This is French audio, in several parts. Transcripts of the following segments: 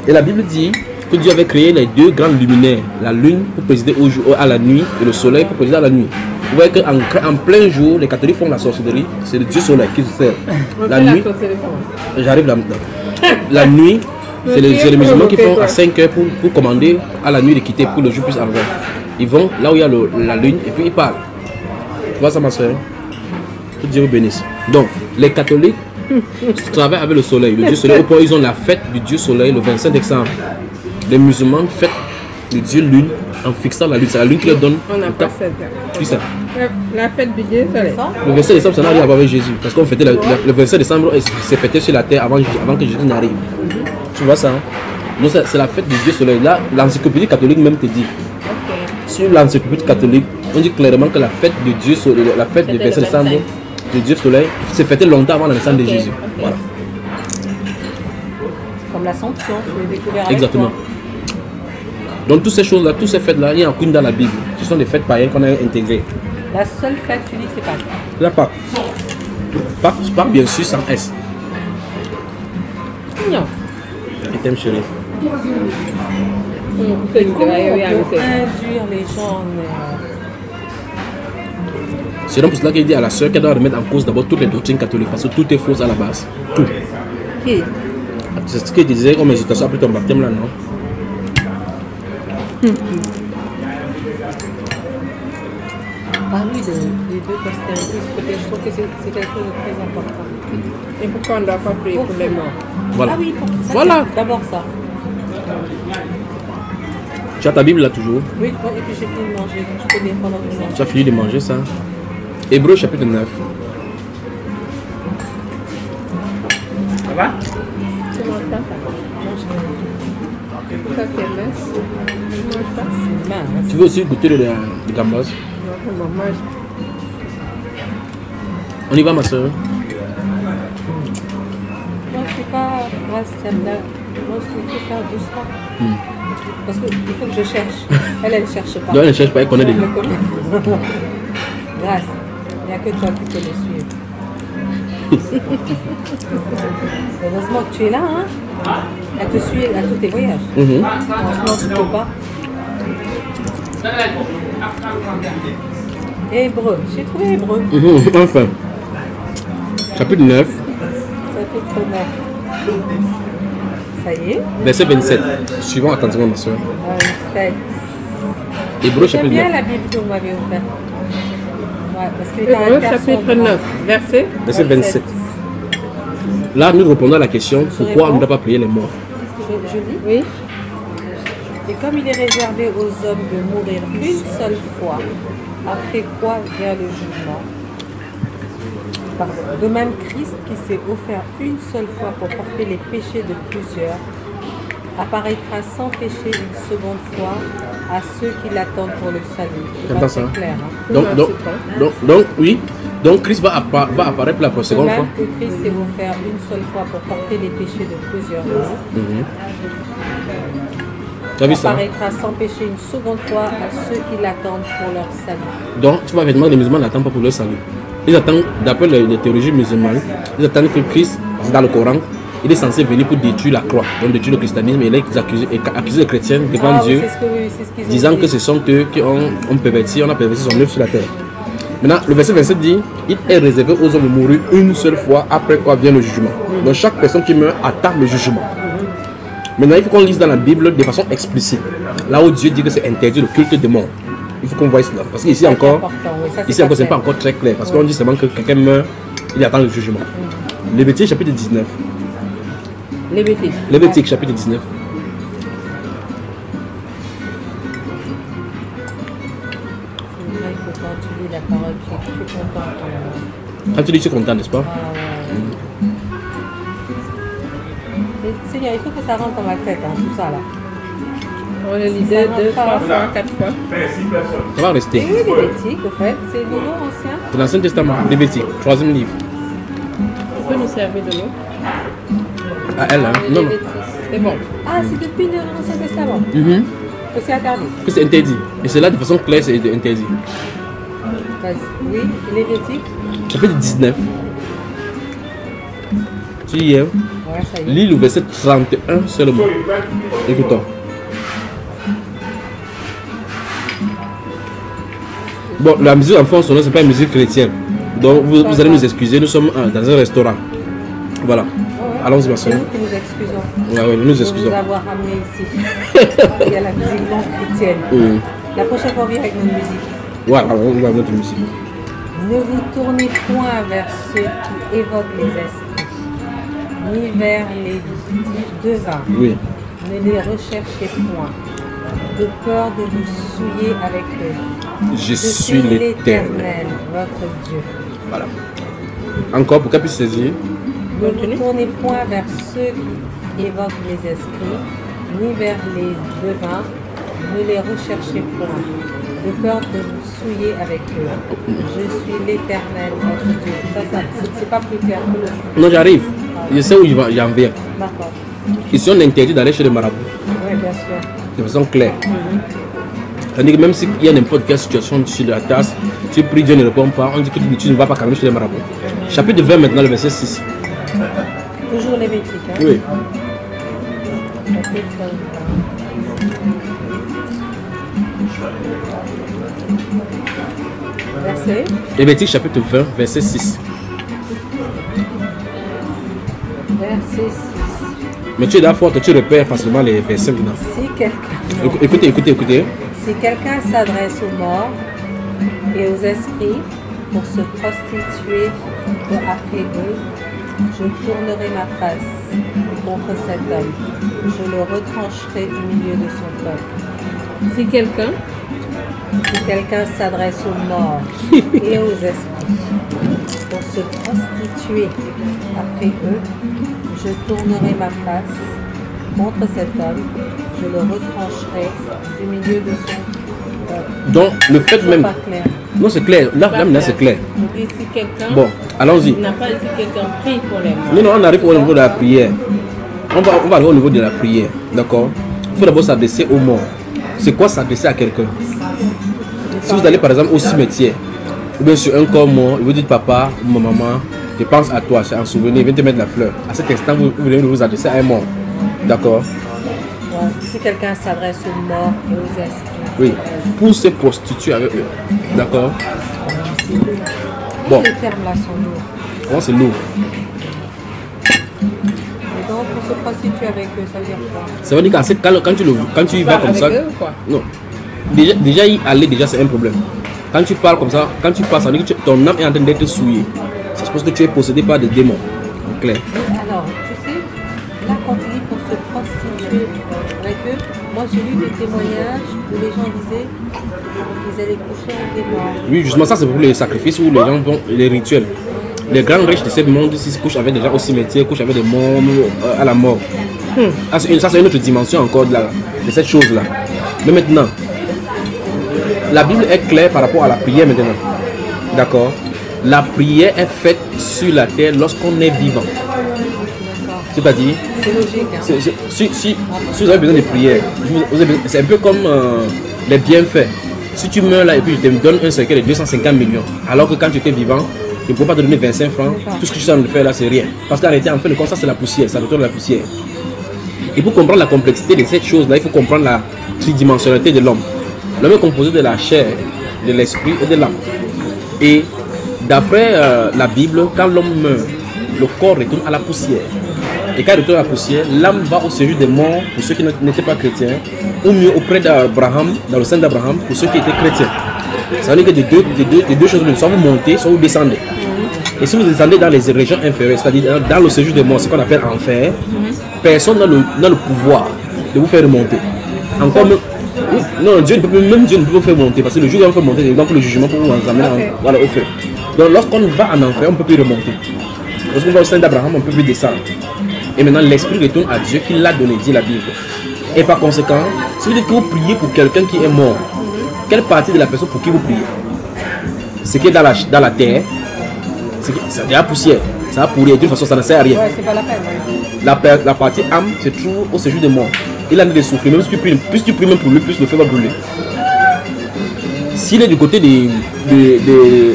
Et la Bible dit que Dieu avait créé les deux grands luminaires, la lune pour présider au jour, à la nuit et le soleil pour présider à la nuit. Vous voyez qu'en plein jour, les catholiques font la sorcellerie, c'est le Dieu soleil qui se sert. La nuit, j'arrive là-dedans. La nuit, c'est les musulmans qui font à 5 heures pour commander à la nuit de quitter pour que le jour puisse arriver. Ils vont là où il y a la lune et puis ils parlent. Tu vois ça ma soeur? Que Dieu vous bénisse. Donc, les catholiques travaillent avec le soleil, le Dieu soleil. Au point ils ont la fête du Dieu soleil le 25 décembre. Les musulmans fêtent le Dieu lune en fixant la lune. C'est la lune qui leur donne. On n'a pas cette. Qui ça? La fête du Dieu soleil. Le 25 décembre, ça n'a rien à voir avec Jésus. Parce qu'on fêtait le 25 décembre, c'est fêté sur la terre avant que Jésus n'arrive. Tu vois ça? Hein? Donc c'est la fête du Dieu soleil. Là, l'encyclopédie catholique même te dit. Sur l'encyclopédie catholique, on dit clairement que la fête du Dieu soleil, la fête du 25 décembre, du Dieu soleil, c'est fêté longtemps avant la naissance de Jésus. Voilà. Comme l'Assomption, je l'ai découvert avec Exactement. toi. Donc toutes ces choses-là, toutes ces fêtes-là, il n'y a aucune dans la Bible. Ce sont des fêtes païennes qu'on a intégrées. La seule fête, tu dis, c'est Pâques. La Pâques. Pâques, bien sûr, sans S. Non. Et t'aimes chérie. C'est comment on peut induire les gens C'est donc pour cela qu'il dit à la sœur qu'elle doit remettre en cause d'abord toutes les doctrines catholiques, parce que tout est faux à la base. Tout. Qui? C'est ce qu'il disait comme hésitation après ton baptême là, non? Parmi les deux postérités, je trouve que c'est quelque chose de très important. Et pourquoi on ne doit pas prier pour les morts? Voilà. Ah oui, pour ça, Voilà. d'abord ça. Tu as ta Bible là toujours? Oui, et puis j'ai fini de manger, donc je peux lire pendant que je mange. Tu as fini de manger ça? Hébreux chapitre 9. Ça va? Tu manges pas ça? Ça fait mince. Tu manges pas? C'est mince. Tu veux aussi goûter le gambas? Non, on mange. On y va ma soeur? Moi, je ne suis pas grâce, Tiamna. Moi, je faut faire doucement. Parce qu'il faut que je cherche. Elle ne cherche pas. Non, elle ne cherche pas, elle connaît déjà. Grâce. Il n'y a que toi qui peux le suivre. Heureusement que tu es là, hein. Elle te suit à tous tes voyages. Franchement, tu ne peux pas. Hébreu. J'ai trouvé Hébreu. Enfin. Chapitre 9. Chapitre 9. Ça y est. Verset 27. Suivons attentivement ma soeur. 27. Hébreux J'aime chapitre bien 9. la Bible que vous m'avez offerte. Ouais, parce que les Hébreux caractères sont chapitre grands. 9, verset. Verset 27. Là, nous répondons à la question pourquoi on ne doit pas prier les morts. Je dis. Oui. Et comme il est réservé aux hommes de mourir une seule fois, après quoi vient le jugement. Pardon. De même, Christ, qui s'est offert une seule fois pour porter les péchés de plusieurs, apparaîtra sans péché une seconde fois à ceux qui l'attendent pour le salut. C'est J'entends pas ça. très clair. Hein? Donc, oui. Donc, Christ va apparaître pour la De seconde même fois. que Christ s'est offert une seule fois pour porter les péchés de plusieurs, Tu as vu ça? apparaîtra sans péché une seconde fois à ceux qui l'attendent pour leur salut. Donc, tu vois, effectivement, les musulmans n'attendent pas pour leur salut. Ils attendent, d'après les théologies musulmanes, ils attendent que Christ, dans le Coran, il est censé venir pour détruire la croix, donc détruire le christianisme, et il est accusé les chrétiens devant Dieu, c'est ce qu'ils ont disant dit. que ce sont eux qui ont perverti son œuvre sur la terre. Maintenant, le verset 27 dit, il est réservé aux hommes de mourir une seule fois, après quoi vient le jugement. Donc chaque personne qui meurt attend le jugement. Maintenant, il faut qu'on lise dans la Bible de façon explicite. Là où Dieu dit que c'est interdit le culte des morts. Il faut qu'on voie cela. Parce qu'ici encore, c'est pas encore très clair. Parce qu'on dit seulement que quelqu'un meurt, il attend le jugement. Lévitique chapitre 19. Lévitique chapitre 19. C'est vrai que quand tu lis la parole, tu es content. Quand tu dis, tu es content, n'est-ce pas? Mais Seigneur, il faut que ça rentre dans ma tête, hein, tout ça là. On le lisait 2, 3 fois, 4 fois. Ça va rester. Et oui, Lévitique, au fait, c'est le nouveau ancien. C'est l'Ancien Testament, Lévitique, 3e livre. Tu peux nous servir de l'eau? À elle, hein? Non, non. C'est bon. Ah, c'est depuis l'Ancien Testament que c'est interdit. Que c'est interdit. Et c'est là de façon claire, c'est interdit. Oui, Lévitique. Chapitre 19. Tu y es, hein? Ouais. Ouais, ça y est. Lis le verset 31 seulement. Écoutons. Bon, la musique en fond sonore, c'est pas une musique chrétienne. Donc vous allez nous excuser, nous sommes dans un restaurant. Voilà. Ouais. Allons-y, ma C'est soeur. nous qui nous excusons. Ouais, ouais, nous nous De excusons. vous avoir amené ici. Il y a la musique non chrétienne. La prochaine fois, on vient avec notre musique. Voilà, on va notre musique. Ne vous tournez point vers ceux qui évoquent les esprits, ni vers les devins. Oui. Ne les recherchez point, de peur de vous souiller avec eux. Je suis l'Éternel. votre Dieu. Voilà. Encore pour qu'elle puisse saisir. Ne vous tournez point vers ceux qui évoquent les esprits, ni vers les devins. Ne les recherchez point, de peur de vous souiller avec eux. Je suis l'Éternel, votre Dieu. Ça c'est pas plus clair que le... Non, j'arrive. Je sais où j'en viens. D'accord. Ici, on interdit d'aller chez les marabouts. Oui, bien sûr. De façon claire. C'est-à-dire que même s'il y a n'importe quelle situation sur la tasse, tu pries, Dieu ne répond pas, on dit que tu ne vas pas calmer chez les marabouts. Chapitre 20 maintenant, le verset 6. Toujours Lévitique. Hein? Oui. Chapitre 20. Verset. Lévitique chapitre 20, verset 6. Verset 6. Mais tu es là fort, tu repères facilement les versets maintenant. Si quelqu'un Écoutez. si quelqu'un s'adresse aux morts et aux esprits pour se prostituer après eux, je tournerai ma face contre cet homme. Je le retrancherai du milieu de son peuple. Si quelqu'un Si quelqu'un s'adresse aux morts et aux esprits pour se prostituer après eux, je tournerai ma face contre cet homme, je le retrancherai du milieu de son peuple. Donc, le fait C'est même. pas clair. Non, c'est clair. Là maintenant, c'est clair. Et si quelqu'un Bon, allons-y. n'a pas dit quelqu'un prie pour les morts. Non, on arrive au niveau de la prière. On va arriver au niveau de la prière. D'accord? Il faut d'abord s'adresser aux morts. C'est quoi s'adresser à quelqu'un? Si vous allez par exemple au cimetière, ou bien sur un corps mort, vous dites papa ou maman, je pense à toi, c'est un souvenir, viens te mettre la fleur. À cet instant, vous venez de vous adresser à un mort. D'accord? Donc, si quelqu'un s'adresse aux morts et aux esprits, Oui. Pour se prostituer avec eux. D'accord? Bon, ces termes-là sont lourds. comment c'est lourd? Et donc, pour se prostituer avec eux, ça veut dire quoi? Ça veut dire quand tu y vas comme Avec ça. eux, quoi. Non. Déjà y aller, déjà c'est un problème. Quand tu parles comme ça, quand tu passes, ça veut dire que ton âme est en train d'être souillée. Ça suppose que tu es possédé par des démons. En clair. Alors, tu sais, là, quand tu dis pour se prostituer avec eux, moi j'ai lu des témoignages où les gens disaient qu'ils allaient coucher avec des morts. Oui, justement, ça c'est pour les sacrifices où les gens vont, les rituels. Les grands riches de ce monde ici se couchent avec des gens au cimetière, couchent avec des morts à la mort. Ça c'est une autre dimension encore de cette chose-là. Mais maintenant, la Bible est claire par rapport à la prière maintenant. D'accord? La prière est faite sur la terre lorsqu'on est vivant. D'accord. C'est-à-dire, C'est logique, hein? si vous avez besoin de prière, c'est un peu comme les bienfaits. Si tu meurs là et puis je te donne un cercueil de 250 millions, alors que quand tu étais vivant, je ne peux pas te donner 25 francs, tout ce que tu sais de faire là, c'est rien. Parce qu'en réalité, en fait, le compte, ça c'est la poussière, ça retourne la poussière. Et pour comprendre la complexité de cette chose-là, il faut comprendre la tridimensionnalité de l'homme. L'homme est composé de la chair, de l'esprit et de l'âme. Et d'après la Bible, quand l'homme meurt, le corps retourne à la poussière. Et quand il retourne à la poussière, l'âme va au séjour des morts pour ceux qui n'étaient pas chrétiens, ou mieux auprès d'Abraham, dans le sein d'Abraham, pour ceux qui étaient chrétiens. Ça veut dire que des deux choses, soit vous montez, soit vous descendez. Et si vous descendez dans les régions inférieures, c'est-à-dire dans le séjour des morts, ce qu'on appelle enfer, personne n'a le pouvoir de vous faire remonter. Encore même, non, même Dieu ne peut pas vous faire monter, parce que le jour où on fait monter, donc le jugement pour vous amener voilà, au feu. Donc lorsqu'on va en enfer, on ne peut plus remonter. Lorsqu'on va au sein d'Abraham, on ne peut plus descendre. Et maintenant, l'esprit retourne à Dieu qui l'a donné, dit la Bible. Et par conséquent, si vous dites que vous priez pour quelqu'un qui est mort, quelle partie de la personne pour qui vous priez? Ce qui est dans la terre, c'est de la poussière. Ça va pourrir, de toute façon, ça ne sert à rien. Ouais, c'est pas la peine. La partie âme se trouve au séjour des morts. Il a envie de souffrir, même si tu pries même pour lui, plus le feu va brûler. S'il est du côté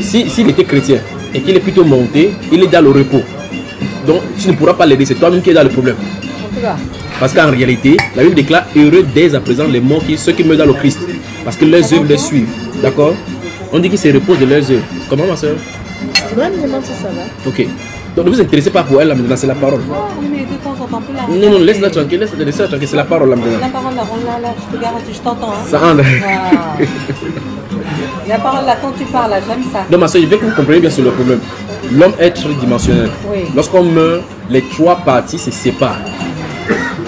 s'il était chrétien et qu'il est plutôt monté, il est dans le repos. Donc tu ne pourras pas l'aider, c'est toi-même qui es dans le problème. En tout cas, Parce qu'en réalité, la Bible déclare heureux dès à présent les morts, ceux qui meurent dans le Christ. Parce que leurs œuvres les suivent. D'accord? On dit qu'ils se reposent de leurs œuvres. Comment ma soeur? Moi, je me demande si ça va. Ok. Donc ne vous intéressez pas pour elle là maintenant, c'est la parole. oh, mais de temps en temps, plus la Non, non, laisse-la tranquille, laisse-la tranquille, c'est la parole là La maintenant. parole là, là, je te garantis, je t'entends. Hein. Ça entre. Wow. La parole là, quand tu parles là, j'aime ça. Donc ma soeur, je veux que vous compreniez bien sur le problème. L'homme est tridimensionnel. Oui. Lorsqu'on meurt, les trois parties se séparent.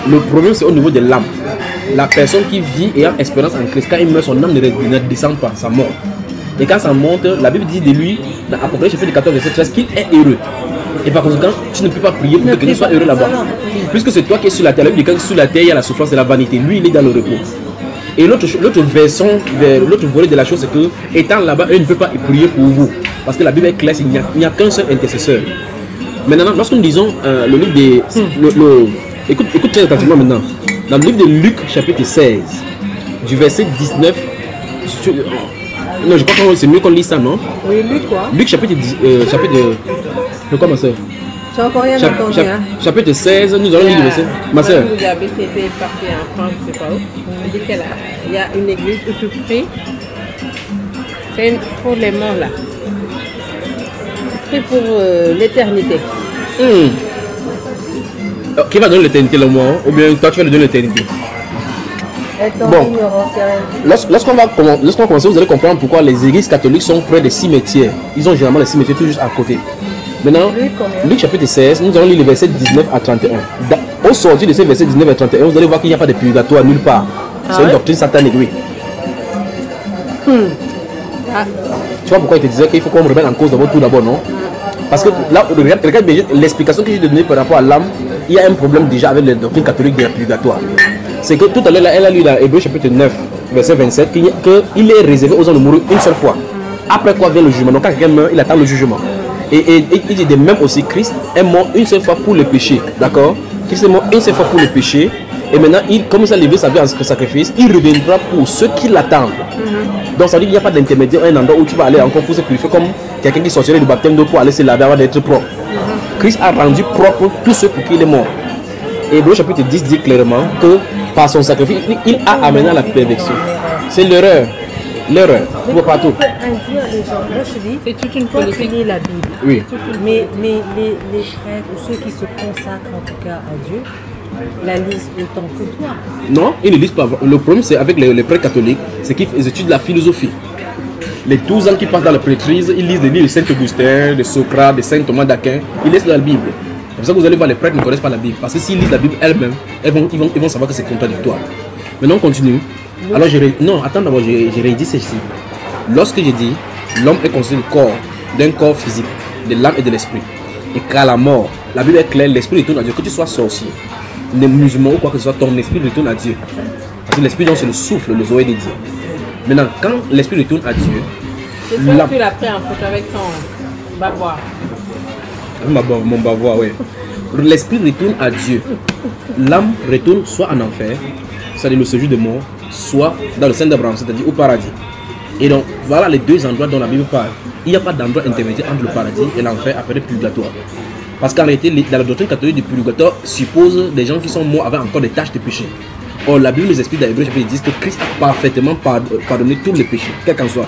Le problème c'est au niveau de l'âme. La personne qui vit et a espérance en Christ, quand il meurt, son âme ne descend pas, ça monte. Et quand ça monte, la Bible dit de lui, dans Apocalypse chapitre 14, verset 13, qu'il est heureux. Et par conséquent, tu ne peux pas prier pour que quelqu'un soit heureux là-bas. Puisque c'est toi qui es sur la terre. La Bible dit que sur la terre, il y a la souffrance et la vanité. Lui, il est dans le repos. Et l'autre version, l'autre volet de la chose, c'est que, étant là-bas, eux ne peuvent pas prier pour vous. Parce que la Bible est claire, il n'y a qu'un seul intercesseur. Maintenant, lorsque nous disons le livre des... Écoute très attentivement maintenant. Dans le livre de Luc, chapitre 16, du verset 19... Non, je crois que c'est mieux qu'on lit ça, non? Oui, Luc quoi? Luc, chapitre... Pourquoi ma soeur? Tu n'as encore rien entendu, hein? Chapitre 16, nous allons lire le verset. Ma soeur. Vous avez été parti en France, je sais pas où. On dit qu'il y a une église où tu pries. C'est pour les morts là. Tu pries pour l'éternité. Qui va donner l'éternité le mois? Ou bien toi tu vas lui donner l'éternité? Bon. Lorsqu'on commence, vous allez comprendre pourquoi les églises catholiques sont près des cimetières. Ils ont généralement les cimetières tout juste à côté. Maintenant, Luc chapitre 16, nous allons lire les versets 19 à 31. Au sortir de ces versets 19 à 31, vous allez voir qu'il n'y a pas de purgatoire nulle part. C'est une doctrine satanique, oui. Tu vois pourquoi il te disait qu'il faut qu'on remet en cause d'abord tout d'abord, non? Parce que là, regarde bien l'explication que j'ai donnée par rapport à l'âme, il y a un problème déjà avec les doctrines catholiques de purgatoire. C'est que tout à l'heure, elle a lu dans Hébreux chapitre 9, verset 27, qu'il est réservé aux hommes de mourir une seule fois. Après quoi vient le jugement. Donc quand quelqu'un meurt, il attend le jugement. Et il dit de même aussi, Christ est mort une seule fois pour le péché. D'accord? Christ est mort une seule fois pour le péché. Et maintenant, comme il a levé sa vie en sacrifice, il reviendra pour ceux qui l'attendent. Donc ça veut dire qu'il n'y a pas d'intermédiaire, un endroit où tu vas aller encore pour se purifier comme quelqu'un qui sortirait du baptême d'eau pour aller se laver avant d'être propre. Christ a rendu propre tous ceux pour qui il est mort. Et Hébreux chapitre 10 dit clairement que par son sacrifice, il a amené à la perfection. C'est l'erreur. L'erreur. Tu vois partout. Induire les gens. Moi je dis, C'est toute une toi tu politique. lis la Bible. Oui. Mais les prêtres ou ceux qui se consacrent en tout cas à Dieu, la lisent autant que toi. Non, ils ne lisent pas. Le problème, c'est avec les prêtres catholiques, c'est qu'ils étudient la philosophie. Les 12 ans qu'ils passent dans la prêtrise, ils lisent des livres de Saint-Augustin, de Socrate, de Saint Thomas d'Aquin. Ils lisent la Bible. C'est pour ça que vous allez voir les prêtres ne connaissent pas la Bible. Parce que s'ils lisent la Bible elles-mêmes, ils vont savoir que c'est contradictoire. Maintenant, on continue. Alors, non, attends d'abord, j'ai rédit ceci. Lorsque j'ai dit, l'homme est constitué du corps, d'un corps physique, de l'âme et de l'esprit. Et qu'à la mort, la Bible est claire, l'esprit retourne à Dieu. Que tu sois sorcier, musulman ou quoi que ce soit, ton esprit retourne à Dieu. Parce que l'esprit, donc, c'est le souffle, le zoé de Dieu. Maintenant, quand l'esprit retourne à Dieu, C'est toi qui l'as pris en photo avec ton bavoir. mon bavoir, oui. L'esprit retourne à Dieu. L'âme retourne soit en enfer, c'est-à-dire le séjour de mort, soit dans le sein d'Abraham, c'est-à-dire au paradis. Et donc, voilà les deux endroits dont la Bible parle. Il n'y a pas d'endroit intermédiaire entre le paradis et l'enfer après le purgatoire. Parce qu'en réalité, dans la doctrine catholique du purgatoire suppose des gens qui sont morts avec encore des tâches de péché. Or, la Bible nous explique dans Hébreux chapitre 10 que Christ a parfaitement pardonné tous les péchés, quel qu'en soit.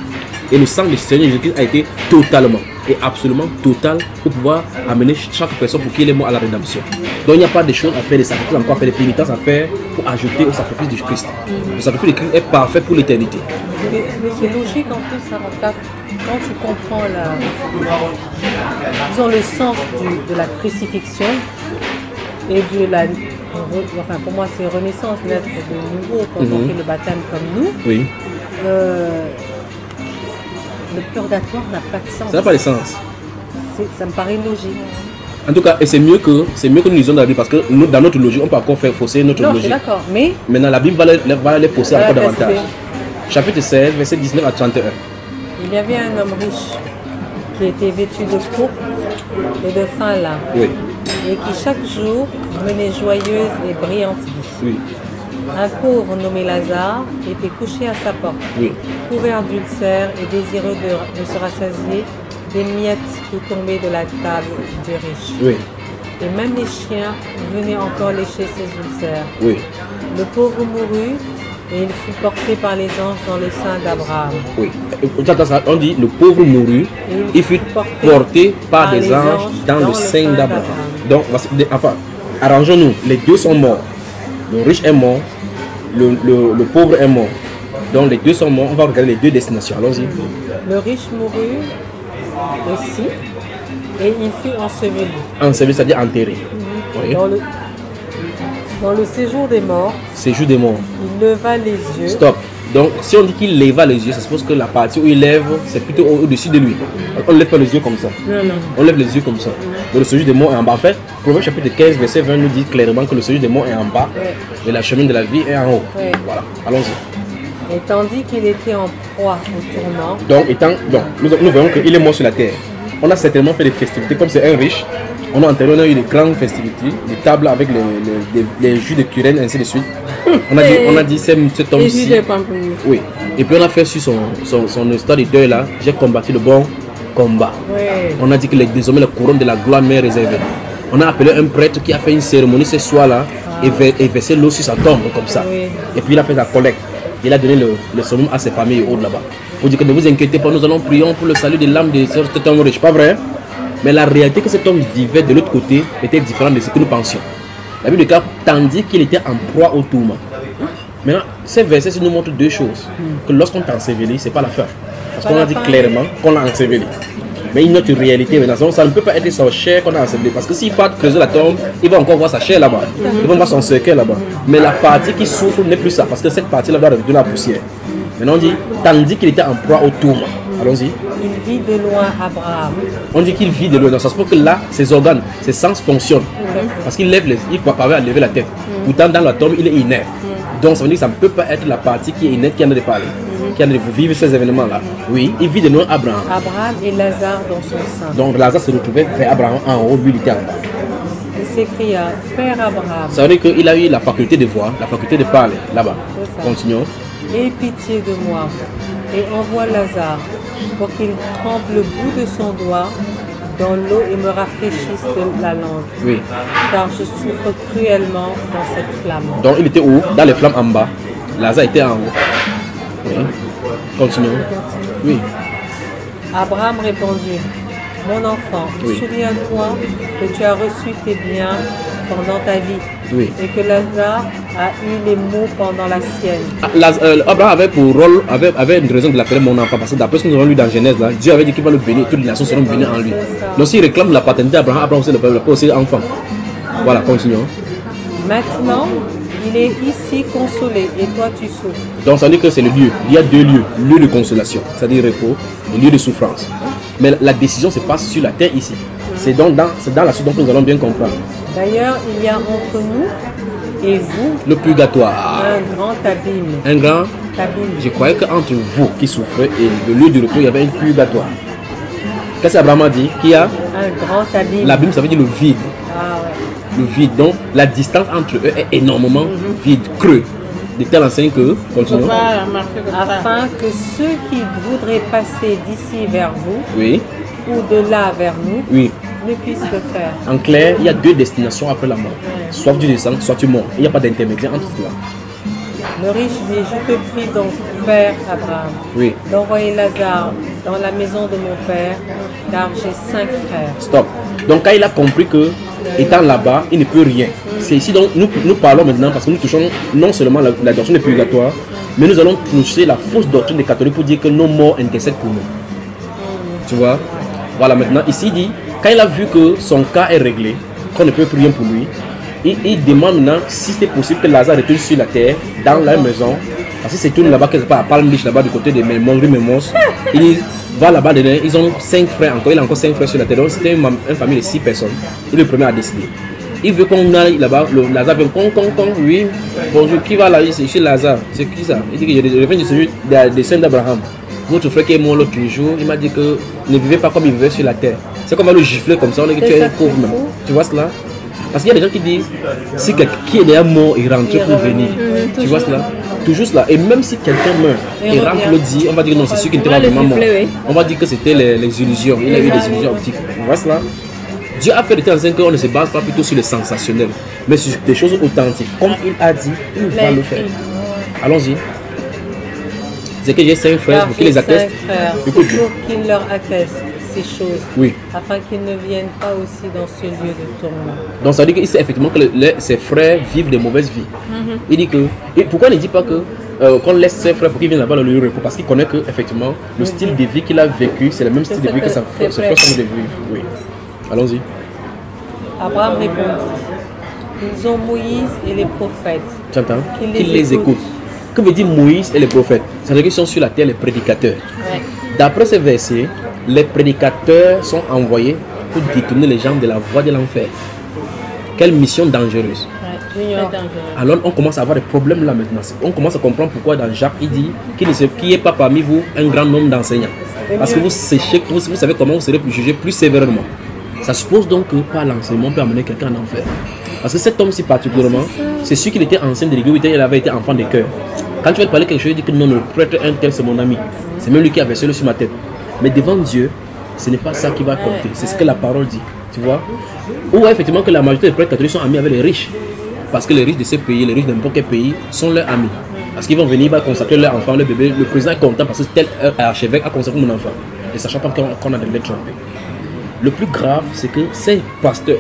Et le sang du Seigneur Jésus-Christ a été totalement et absolument total pour pouvoir amener chaque personne pour qu'il est mort à la rédemption. Donc il n'y a pas de choses à faire, des sacrifices encore à faire, des pénitences à faire pour ajouter au sacrifice du Christ. Le sacrifice de Christ est parfait pour l'éternité. Mais c'est logique en plus, ça regarde, quand tu comprends disons, le sens de la crucifixion et de la... Enfin, pour moi, c'est renaissance, naître de nouveau quand on fait le baptême comme nous. Oui. Le purgatoire n'a pas de sens. Ça n'a pas de sens. Ça me paraît logique. En tout cas, et c'est mieux que nous lisons dans la Bible parce que nous, dans notre logique, on peut encore faire fausser notre Non, je suis logique. d'accord, mais... Maintenant, la Bible va les fausser encore davantage. Chapitre 16, verset 19 à 31. Il y avait un homme riche qui était vêtu de pourpre et de fin lin, Oui. et qui chaque jour menait joyeuse et brillante vie. Oui. Un pauvre nommé Lazare était couché à sa porte, Oui. couvert d'ulcères et désireux de se rassasier des miettes qui tombaient de la table du riche. Oui. et même les chiens venaient encore lécher ses ulcères. Oui, Le pauvre mourut et il fut porté par les anges dans le sein d'Abraham. oui. On dit le pauvre mourut, il fut porté par des anges dans le sein d'Abraham. Donc, enfin, arrangeons-nous, les deux sont morts. Le riche est mort, le pauvre est mort. Donc les deux sont morts, on va regarder les deux destinations. Allons-y. Le riche mourut aussi et il fut enseveli. Enseveli, c'est-à-dire enterré. Oui. Dans le séjour des morts, Séjour des morts. il leva les yeux. Stop. Donc si on dit qu'il leva les yeux, ça suppose que la partie où il lève, c'est plutôt au-dessus de lui. On ne lève pas les yeux comme ça. Non, non. On lève les yeux comme ça. Donc le séjour des morts est en bas. En fait, Proverbe chapitre 15, verset 20 nous dit clairement que le séjour des morts est en bas et la chemin de la vie est en haut. Ouais. Voilà. Allons-y. Et tandis qu'il était en proie au tournant, Donc, nous voyons qu'il est mort sur la terre. On a certainement fait des festivités, comme c'est un riche. On a enterré, on a eu des grandes festivités, des tables avec les jus de curène, ainsi de suite. On a dit cet homme-ci. Oui. Et puis on a fait sur son histoire de deuil là, j'ai combattu le bon combat. ouais, On a dit que désormais la couronne de la gloire m'est réservée. On a appelé un prêtre qui a fait une cérémonie ce soir-là et versé l'eau sur sa tombe comme ça. Oui. Et puis il a fait la collecte. Il a donné le summum à ses familles et autres là-bas. Pour dire que ne vous inquiétez pas, nous allons prier pour le salut de l'âme de cet homme riche. Pas vrai? Mais la réalité que cet homme vivait de l'autre côté était différente de ce que nous pensions. La Bible déclare, tandis qu'il était en proie au tourment. Maintenant, ces versets nous montrent deux choses. Que lorsqu'on t'a enseveli, ce n'est pas la fin. Parce qu'on a dit clairement qu'on l'a enseveli. Mais une autre réalité maintenant, ça ne peut pas être sa chair qu'on a enseveli. Parce que s'il part creuser la tombe, il va encore voir sa chair là-bas. Il va voir son cercueil là-bas. Mais la partie qui souffre n'est plus ça. Parce que cette partie-là doit revenir de la poussière. Maintenant on dit, tandis qu'il était en proie au tourment. Allons-y. il vit de loin Abraham. On dit qu'il vit de loin. Ça se peut que là, ses organes, ses sens fonctionnent. Parce qu'il lève il parvient à lever la tête. Pourtant, dans la tombe, il est inerte. Donc, ça veut dire que ça ne peut pas être la partie qui est inerte qui en a de parler. Qui en a de vivre ces événements-là. Oui, il vit de loin Abraham. Abraham et Lazare dans son sein. Donc, Lazare se retrouvait vers Abraham en haut, lui, il était en bas. Il s'écria, Père Abraham, Ça veut dire qu'il a eu la faculté de voir, la faculté de parler, là-bas. C'est ça. Continuons. aie pitié de moi et envoie Lazare pour qu'il trempe le bout de son doigt dans l'eau et me rafraîchisse de la langue. Oui. Car je souffre cruellement dans cette flamme. Donc, il était où? Dans les flammes en bas. Lazare était en haut. Oui. Continuons. Oui. Abraham répondit, mon enfant, Oui. souviens-toi que tu as reçu tes biens pendant ta vie Oui. et que Lazare a eu les maux pendant la sienne. Abraham avait pour rôle, avait une raison de l'appeler mon enfant, parce que d'après ce que nous avons lu dans Genèse, là, Dieu avait dit qu'il va le bénir, toutes les nations seront bénies en lui. Donc s'il réclame la paternité d'Abraham, Abraham aussi le peut aussi enfant. Voilà, continuons. Maintenant, il est ici consolé et toi tu souffres. Donc ça veut dire que c'est le lieu. Il y a deux lieux. Lieu de consolation, c'est-à-dire repos, et lieu de souffrance. Mais la décision se passe sur la terre ici. C'est dans la suite dont nous allons bien comprendre. D'ailleurs, il y a entre nous et vous Le purgatoire. un grand abîme. Un grand. Abîme. Je croyais qu'entre vous qui souffrez et le lieu du repos, il y avait un purgatoire. Qu'est-ce qu'Abraham a dit? Qu'il y a Un grand abîme. l'abîme, ça veut dire le vide. Ah ouais. Le vide. Donc la distance entre eux est énormément vide, creux. De telle enseigne que, continuons. Afin que ceux qui voudraient passer d'ici vers vous Oui, ou de là vers nous oui. ne puissent le faire. En clair, il y a deux destinations après la mort. Soit tu descends, soit tu mors. Il n'y a pas d'intermédiaire entre toi. Le riche dit, je te prie donc, Père Abraham, Oui, d'envoyer Lazare dans la maison de mon père, car j'ai 5 frères. stop. Donc quand il a compris que, étant là-bas, il ne peut rien. C'est ici donc nous parlons maintenant parce que nous touchons non seulement la doctrine du purgatoire, mais nous allons toucher la fausse doctrine des catholiques pour dire que nos morts intercèdent pour nous. Tu vois? Voilà, maintenant, ici il dit, quand il a vu que son cas est réglé, qu'on ne peut plus rien pour lui, il demande maintenant si c'est possible que Lazare retourne sur la terre, dans la maison. Parce que c'est tout là-bas, quelque part à Palm Beach, là-bas du côté de Montgomery Memos. Il va là-bas, ils ont 5 frères encore, il a encore 5 frères sur la terre. Donc c'était une famille de 6 personnes. Il est le premier à décider. Il veut qu'on aille là-bas, Lazare vient, oui, bonjour, qui va là, c'est Lazare, c'est qui ça? Il dit que je viens de celui des saints d'Abraham. Votre frère qui est mort l'autre jour, il m'a dit que ne vivez pas comme il vivait sur la terre. C'est comme le gifler comme ça, on est que tu es un pauvre même. Tu vois cela? Parce qu'il y a des gens qui disent, si quelqu'un qui est déjà mort, il rentre pour venir. Tu vois cela? Toujours cela. Et même si quelqu'un meurt et rentre le dit, on va dire que non, c'est sûr qu'il n'était pas vraiment mort. On va dire que c'était les illusions. Il a eu des illusions optiques. Tu vois cela? Dieu a fait de telle enseigne qu'on ne se base pas plutôt sur le sensationnel, mais sur des choses authentiques. Comme il a dit, il va le faire. Allons-y. C'est que j'ai 5 frères, pour qu'ils les attestent. Il faut qu'ils leur attestent ces choses, oui, afin qu'ils ne viennent pas aussi dans ce lieu de tourment. Donc ça veut dire qu'il sait effectivement que ses frères vivent des mauvaises vies. Il dit que, et pourquoi il ne dit pas que qu'on laisse ses frères pour qu'ils viennent là-bas dans le lieu de repos? Parce qu'il connaît que effectivement le style de vie qu'il a vécu, c'est le même style de vie que ses frères sont de vivre. Oui. Allons-y. Abraham répondit, ils ont Moïse et les prophètes. Tu entends? Qu'ils les écoutent. Que veut dire Moïse et les prophètes? Ça veut dire qu'ils sont sur la terre les prédicateurs. Ouais. D'après ces versets, les prédicateurs sont envoyés pour détourner les gens de la voie de l'enfer. Quelle mission dangereuse. Ouais. Alors on commence à avoir des problèmes là maintenant. On commence à comprendre pourquoi dans Jacques il dit qu'il n'y ait pas parmi vous un grand nombre d'enseignants. Parce que vous savez comment vous serez jugé plus sévèrement. Ça suppose donc que par l'enseignement peut amener quelqu'un en enfer. Parce que cet homme-ci particulièrement, c'est sûr qu'il était ancien de l'église, il avait été enfant de cœur. Quand tu vas te parler quelque chose, il dit que non, le prêtre un tel c'est mon ami. C'est même lui qui a versé le sur ma tête. Mais devant Dieu, ce n'est pas ça qui va compter. C'est ce que la parole dit. Tu vois? Ou effectivement que la majorité des prêtres catholiques sont amis avec les riches. Parce que les riches de ces pays, les riches de n'importe quel pays, sont leurs amis. Parce qu'ils vont venir, ils vont consacrer leur enfant, leur bébé. Le président est content parce que tel archevêque a consacré mon enfant. Et sachant pas qu'on a des lettres trompées. Le plus grave, c'est que ces pasteurs,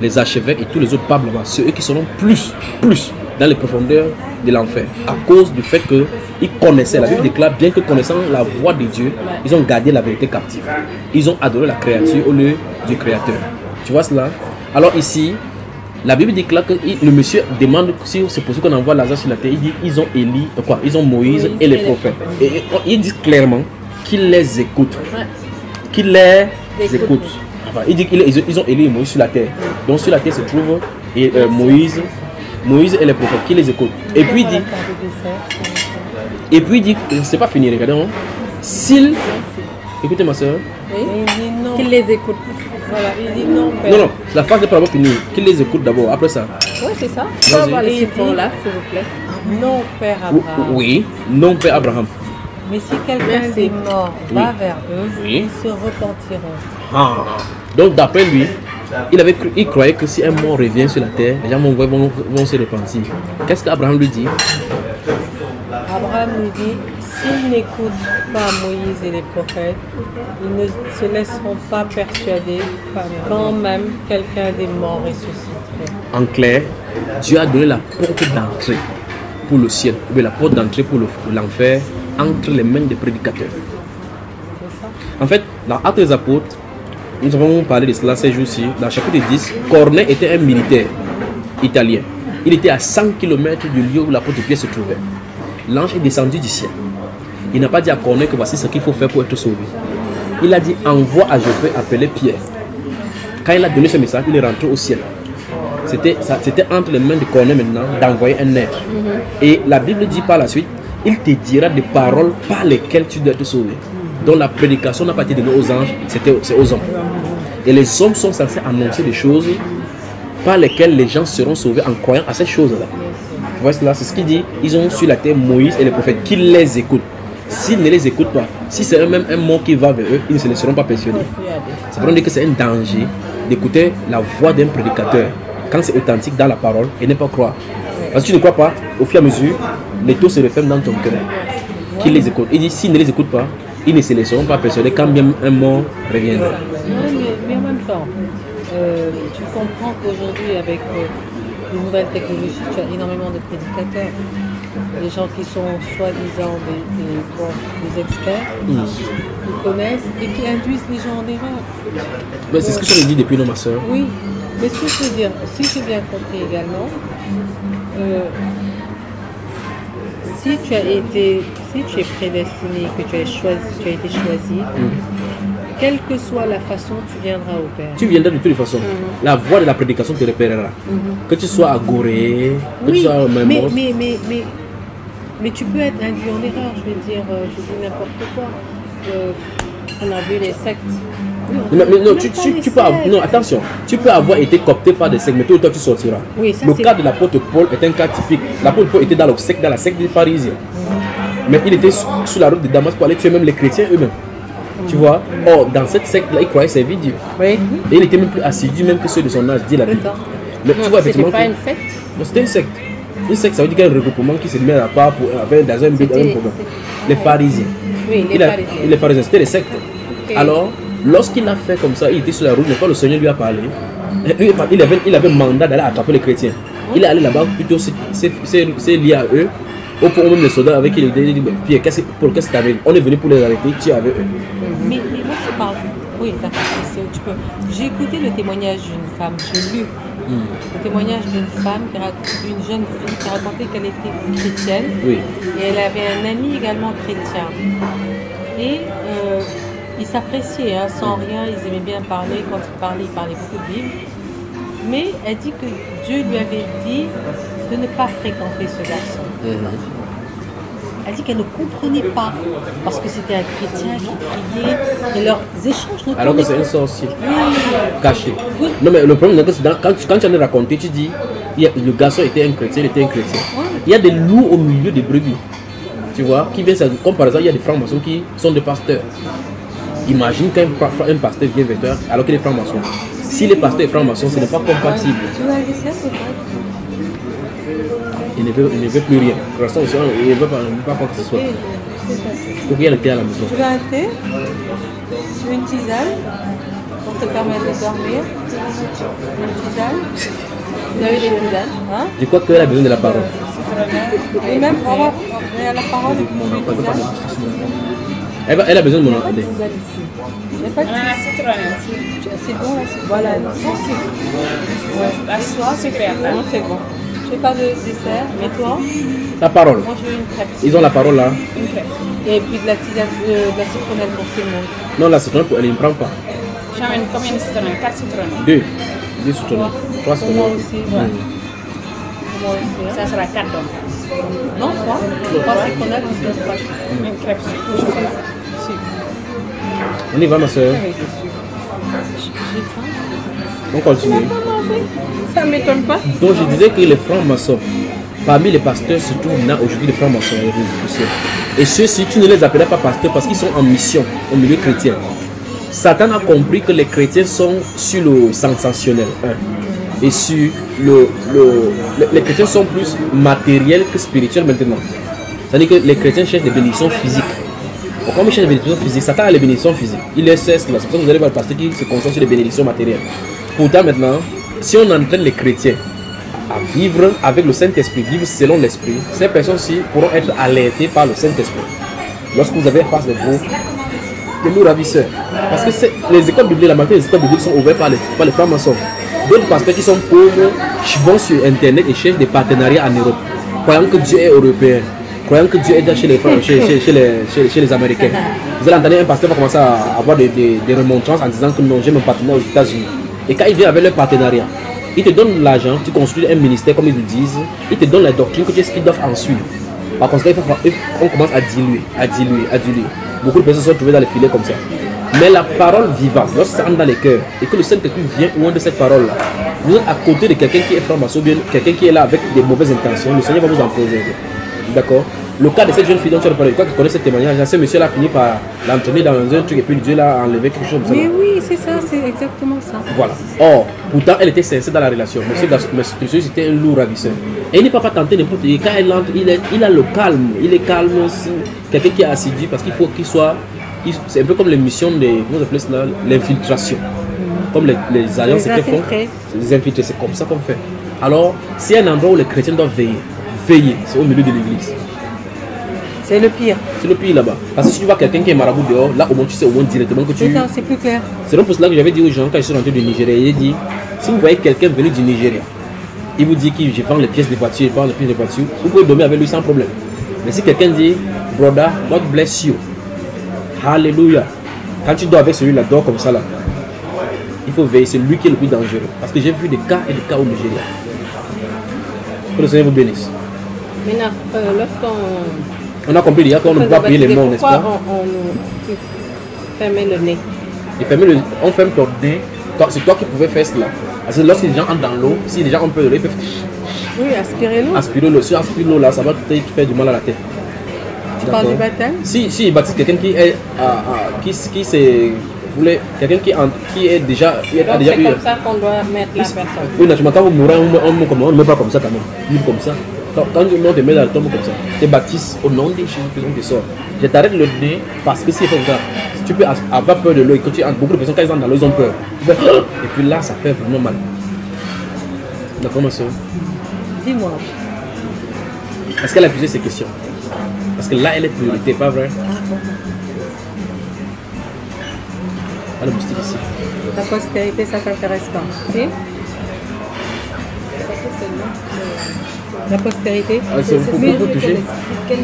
les archevêques et tous les autres papes là-bas, c'est eux qui seront plus dans les profondeurs de l'enfer. À cause du fait qu'ils connaissaient, la Bible déclare, bien que connaissant la voix de Dieu, ils ont gardé la vérité captive. Ils ont adoré la créature au lieu du Créateur. Tu vois cela? Alors ici, la Bible déclare que le monsieur demande si c'est pour ça qu'on envoie Lazare sur la terre. Il dit ils ont Élie, quoi? Ils ont Moïse et les prophètes. Et ils disent clairement qu'ils les écoutent. Qu'ils les écoutent. Enfin, il dit qu'ils ont Élie et Moïse sur la terre. Donc sur la terre se trouve Moïse et les prophètes qui les écoutent. Et puis il dit, c'est pas fini, regardez. Hein. S'il, écoutez ma soeur. Oui. Qu'il les écoute. Voilà, il dit non, père. Non, la phrase n'est pas vraiment finie. Qu'il les écoute d'abord, après ça. Oui, c'est ça. On va voir les chiffres là, s'il vous plaît. Non, père Abraham. Oui, non, père Abraham. Mais si quelqu'un des morts va vers eux, ils se repentiront. Ah. Donc d'après lui, il croyait que si un mort revient sur la terre, les gens vont se repentir. Qu'est-ce qu'Abraham lui dit? Abraham lui dit, s'ils n'écoutent pas Moïse et les prophètes, ils ne se laisseront pas persuader quand même quelqu'un des morts ressusciterait. En clair, Dieu a donné la porte d'entrée pour le ciel, ou la porte d'entrée pour l'enfer entre les mains des prédicateurs. En fait, dans Actes des Apôtres, nous avons parlé de cela ces jours-ci. Dans le chapitre 10, Corneille était un militaire italien. Il était à 100 km du lieu où l'apôtre Pierre se trouvait. L'ange est descendu du ciel. Il n'a pas dit à Corneille que voici ce qu'il faut faire pour être sauvé. Il a dit envoie à Joppé appeler Pierre. Quand il a donné ce message, il est rentré au ciel. C'était entre les mains de Corneille maintenant d'envoyer un être. Et la Bible dit par la suite, il te dira des paroles par lesquelles tu dois être sauvé. Donc la prédication n'a pas été donnée aux anges, c'est aux hommes. Et les hommes sont censés annoncer des choses par lesquelles les gens seront sauvés en croyant à ces choses-là. Tu vois cela, c'est ce qu'il dit. Ils ont sur la terre Moïse et les prophètes qui les écoutent. S'ils ne les écoutent pas, si c'est même un mot qui va vers eux, ils ne se laisseront pas persuader. C'est pour dire que c'est un danger d'écouter la voix d'un prédicateur quand c'est authentique dans la parole et ne pas croire. Parce que tu ne crois pas, au fur et à mesure, les taux se referment dans ton cœur. Qu'ils les écoutent. Il dit s'ils ne les écoutent pas, ils ne se laisseront pas persuader quand bien un mort reviendra. Mais en même temps, tu comprends qu'aujourd'hui, avec les nouvelles technologies, tu as énormément de prédicateurs. Des gens qui sont soi-disant des experts, qui connaissent et qui induisent les gens en erreur. Mais c'est ce que je dit depuis, non, ma soeur? Oui, mais ce que je veux dire, si j'ai bien compris également, si tu es prédestiné, que tu as été choisi, quelle que soit la façon, tu viendras au Père. Tu viendras de toutes les façons. La voix de la prédication te repérera. Que tu sois agoré, que tu sois même mort. Mais tu peux être induit en erreur, je veux dire n'importe quoi. On a vu les sectes. Non, attention, tu peux avoir été coopté par des sectes, mais toi tu sortiras. Oui, ça, le cas de l'apôtre Paul est un cas typique. L'apôtre Paul était dans la secte des pharisiens. Mais il était sur la route de Damas pour aller tuer même les chrétiens eux-mêmes. Tu vois? Or, dans cette secte-là, il croyait servir Dieu. Oui. Et il était même plus assidu même que ceux de son âge, dit la Bible. Mais tu vois, C'était effectivement. pas une fête. Non, c'était une secte. Une secte, ça veut dire qu'il y a un regroupement qui se met à part pour, dans un but, un programme. Les pharisiens. Oui, les pharisiens. Les pharisiens, c'était les sectes. Ok. Alors, lorsqu'il a fait comme ça, il était sur la route, mais quand le Seigneur lui a parlé, il avait mandat d'aller attraper les chrétiens. Il est allé là-bas, plutôt c'est lié à eux. Au point où même les soldats avec qui il dit, Pierre, qu'est-ce que tu avais? On est venu pour les arrêter, tu es avec eux. Mais moi je parle. Oui, d'accord, tu peux. J'ai écouté le témoignage d'une femme, j'ai lu le témoignage d'une femme, d'une jeune fille qui racontait qu'elle était chrétienne. Oui. Et elle avait un ami également chrétien. Et ils s'appréciaient, hein, sans rien, ils aimaient bien parler. Quand ils parlaient beaucoup de Bible. Mais elle dit que Dieu lui avait dit de ne pas fréquenter ce garçon. Elle dit qu'elle ne comprenait pas, parce que c'était un chrétien qui priait, et leurs échanges ne Alors que c'est un sorcier caché. Oui. Non, mais le problème, c'est que quand tu en as raconté, tu dis le garçon était un chrétien, il était un chrétien. Oui. Il y a des loups au milieu des brebis. Tu vois, qui viennent, comme par exemple, il y a des francs-maçons qui sont des pasteurs. Imagine qu'un pasteur vient vers toi alors qu'il est franc-maçon. Si les pasteurs et francs-maçons, ce n'est pas compatible. Tu vas aller ça, c'est pas? Il ne veut plus rien. Pour l'instant, il ne veut pas quoi que ce soit. Donc il y a le thé à la maison. Tu veux un thé? Tu veux une tisane pour te permettre de dormir? Une tisane? Vous avez des tisanes? Hein? Je crois qu'elle a besoin de la parole. Et même pour avoir la parole de mon tisane. Elle a besoin de mon attendez. Il n'y a pas de tisane. C'est bon là, c'est voilà. La soie secrète. Non, c'est bon. Je n'ai pas de dessert, mais toi? La parole. Moi, je veux une crêpe. Ils ont la parole là. Une crêpe. Et puis de la tisane, de la citronnelle pour tout le monde. Non, la citronnelle, elle ne prend pas. J'amène combien de citrons? 4 citrons. Deux citronnelles. 3 Pour moi citronnelles. aussi. Ouais. Pour moi aussi. Hein. Ça sera 4 donc. Non, 3. 3 citronnelles, on se passe. Une crêpe super. On y va, ma soeur. J'ai faim. On continue. Ça ne m'étonne pas. Donc je disais que les francs-maçons, parmi les pasteurs, surtout il y en a aujourd'hui des francs-maçons. Et ceux-ci, tu ne les appelleras pas pasteurs parce qu'ils sont en mission au milieu chrétien. Satan a compris que les chrétiens sont sur le sensationnel. Et sur les chrétiens sont plus matériels que spirituels maintenant. C'est-à-dire que les chrétiens cherchent des bénédictions physiques. Donc, comme ils cherchent des bénédictions physiques, Satan a les bénédictions physiques. Il les cesse là. C'est pour ça que vous allez voir le pasteur qui se concentre sur les bénédictions matérielles. Pourtant maintenant, si on entraîne les chrétiens à vivre avec le Saint-Esprit, vivre selon l'Esprit, ces personnes-ci pourront être alertées par le Saint-Esprit. Lorsque vous avez face de vous, de nous ravisseurs. Parce que les écoles bibliques, la majorité des écoles bibliques sont ouvertes par les francs-maçons. D'autres pasteurs qui sont pauvres vont sur Internet et cherchent des partenariats en Europe, croyant que Dieu est européen, croyant que Dieu est déjà chez les Américains. Vous allez entendre un pasteur va commencer à avoir des remontrances en disant que non, j'ai mon partenaire aux États-Unis. Et quand il vient avec leur partenariat, il te donne l'argent, tu construis un ministère comme ils le disent, il te donne la doctrine que tu es doivent en suivre. Par conséquent, on commence à diluer. Beaucoup de personnes se sont trouvées dans les filets comme ça. Mais la parole vivante, lorsque ça entre dans les cœurs et que le Saint-Esprit vient loin de cette parole-là, vous êtes à côté de quelqu'un qui est franc-maçon, bien quelqu'un qui est là avec des mauvaises intentions, le Seigneur va vous en préserver. D'accord? Le cas de cette jeune fille dont tu as parlé, je connais ce témoignage, ce monsieur a fini par l'entraîner dans un truc et puis Dieu l'a enlevé quelque chose comme ça. Mais oui, c'est ça, c'est exactement ça. Voilà. Or, pourtant, elle était sincère dans la relation. Monsieur, c'était un lourd ravisseur. Et il n'est pas tenté n'importe qui. Quand elle entre, il a le calme. Il est calme aussi. Quelqu'un qui est assidu parce qu'il faut qu'il soit. C'est un peu comme les missions de. Comment on appelle cela? L'infiltration. Comme les alliances se font. Les infiltrés, c'est comme ça qu'on fait. Alors, s'il y a un endroit où les chrétiens doivent veiller, c'est au milieu de l'église. C'est le pire. C'est le pire là-bas. Parce que si tu vois quelqu'un qui est marabout dehors, là au moins tu sais au moins directement que tu. C'est ça, c'est plus clair. C'est donc pour cela que j'avais dit aux gens quand je suis rentré du Nigeria, il dit si vous voyez quelqu'un venu du Nigeria, il vous dit que je vends les pièces de voiture, vous pouvez dormir avec lui sans problème. Mais si quelqu'un dit brother, God bless you, Hallelujah, quand tu dors avec celui-là, dors comme ça là, il faut veiller, c'est lui qui est le plus dangereux. Parce que j'ai vu des cas et des cas au Nigeria. Que le Seigneur vous bénisse. Maintenant, lorsqu'on. On a compris déjà qu'on ne peut pas payer les mots, n'est-ce pas? Pourquoi on fermait le nez? On ferme ton nez. C'est toi qui pouvais faire cela. Parce que lorsque les gens entrent dans l'eau, si les gens ont peur de l'eau, ils peuvent Oui, aspirer l'eau. aspirer l'eau. Si tu aspires l'eau là, ça va te faire du mal à la tête. parle du baptême? Si il baptise quelqu'un qui est qui s'est voulait quelqu'un qui est déjà a déjà C'est eu. comme ça qu'on doit mettre la personne. Oui, naturellement, quand vous mourrez, on ne met pas comme ça quand même. Libre comme ça. Quand on te met dans le tombeau comme ça, tu te baptises au nom de Jésus, on te sort. Je t'arrête le nez parce que si c'est comme ça, tu peux avoir peur de l'eau. Et quand beaucoup de personnes, quand ils entrent dans l'eau, ils ont peur. Et puis là, ça fait vraiment mal. D'accord, ma soeur? Dis-moi. Est-ce qu'elle a posé ces questions? Parce que là, elle est priorité, pas vrai? Ah, le moustique ici. La postérité, ça t'intéresse pas? Si? La postérité? Ah, c'est beaucoup Mais pour toucher. qu'elle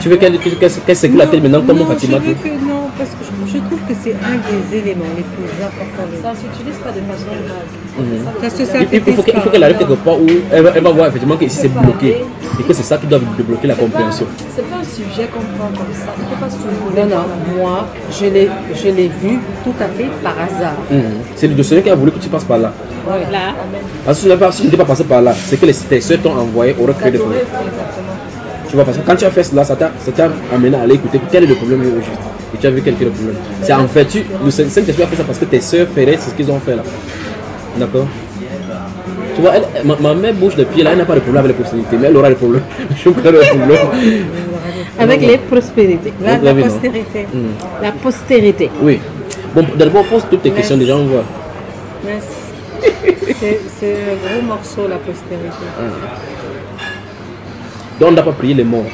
Tu veux qu'elle sécule la tête maintenant comme non, Fatima? je veux que non, parce que je trouve que c'est un des éléments les plus importants. Ça s'utilise pas de façon vague. Ça se Il faut qu'elle arrive quelque part où elle va voir effectivement que ici c'est bloqué et que c'est ça qui doit débloquer la compréhension. C'est pas un sujet qu'on prend comme ça. Il faut pas se non, moi, je l'ai vu tout à fait par hasard. C'est le dossier qui a voulu que tu passes par là. Là, Parce que si tu n'étais pas passé par là, c'est que tes soeurs t'ont envoyé, aurait créé des problèmes. Tu vois, parce que quand tu as fait cela, ça t'a amené à aller écouter quel est le problème au juste. Et tu as vu quel est le problème. C'est en fait, le Saint-Esprit a fait ça parce que tes soeurs feraient ce qu'ils ont fait là. D'accord? Tu vois, ma mère bouge de pied là, elle n'a pas de problème avec les postérités, mais elle aura des problèmes. Je crois qu'elle aura des problèmes. avec les prospérités. La postérité. La postérité. Oui. Bon, d'abord, pose toutes tes questions, déjà on voit. Merci. C'est un gros morceau, la postérité. Donc on n'a pas prié les morts.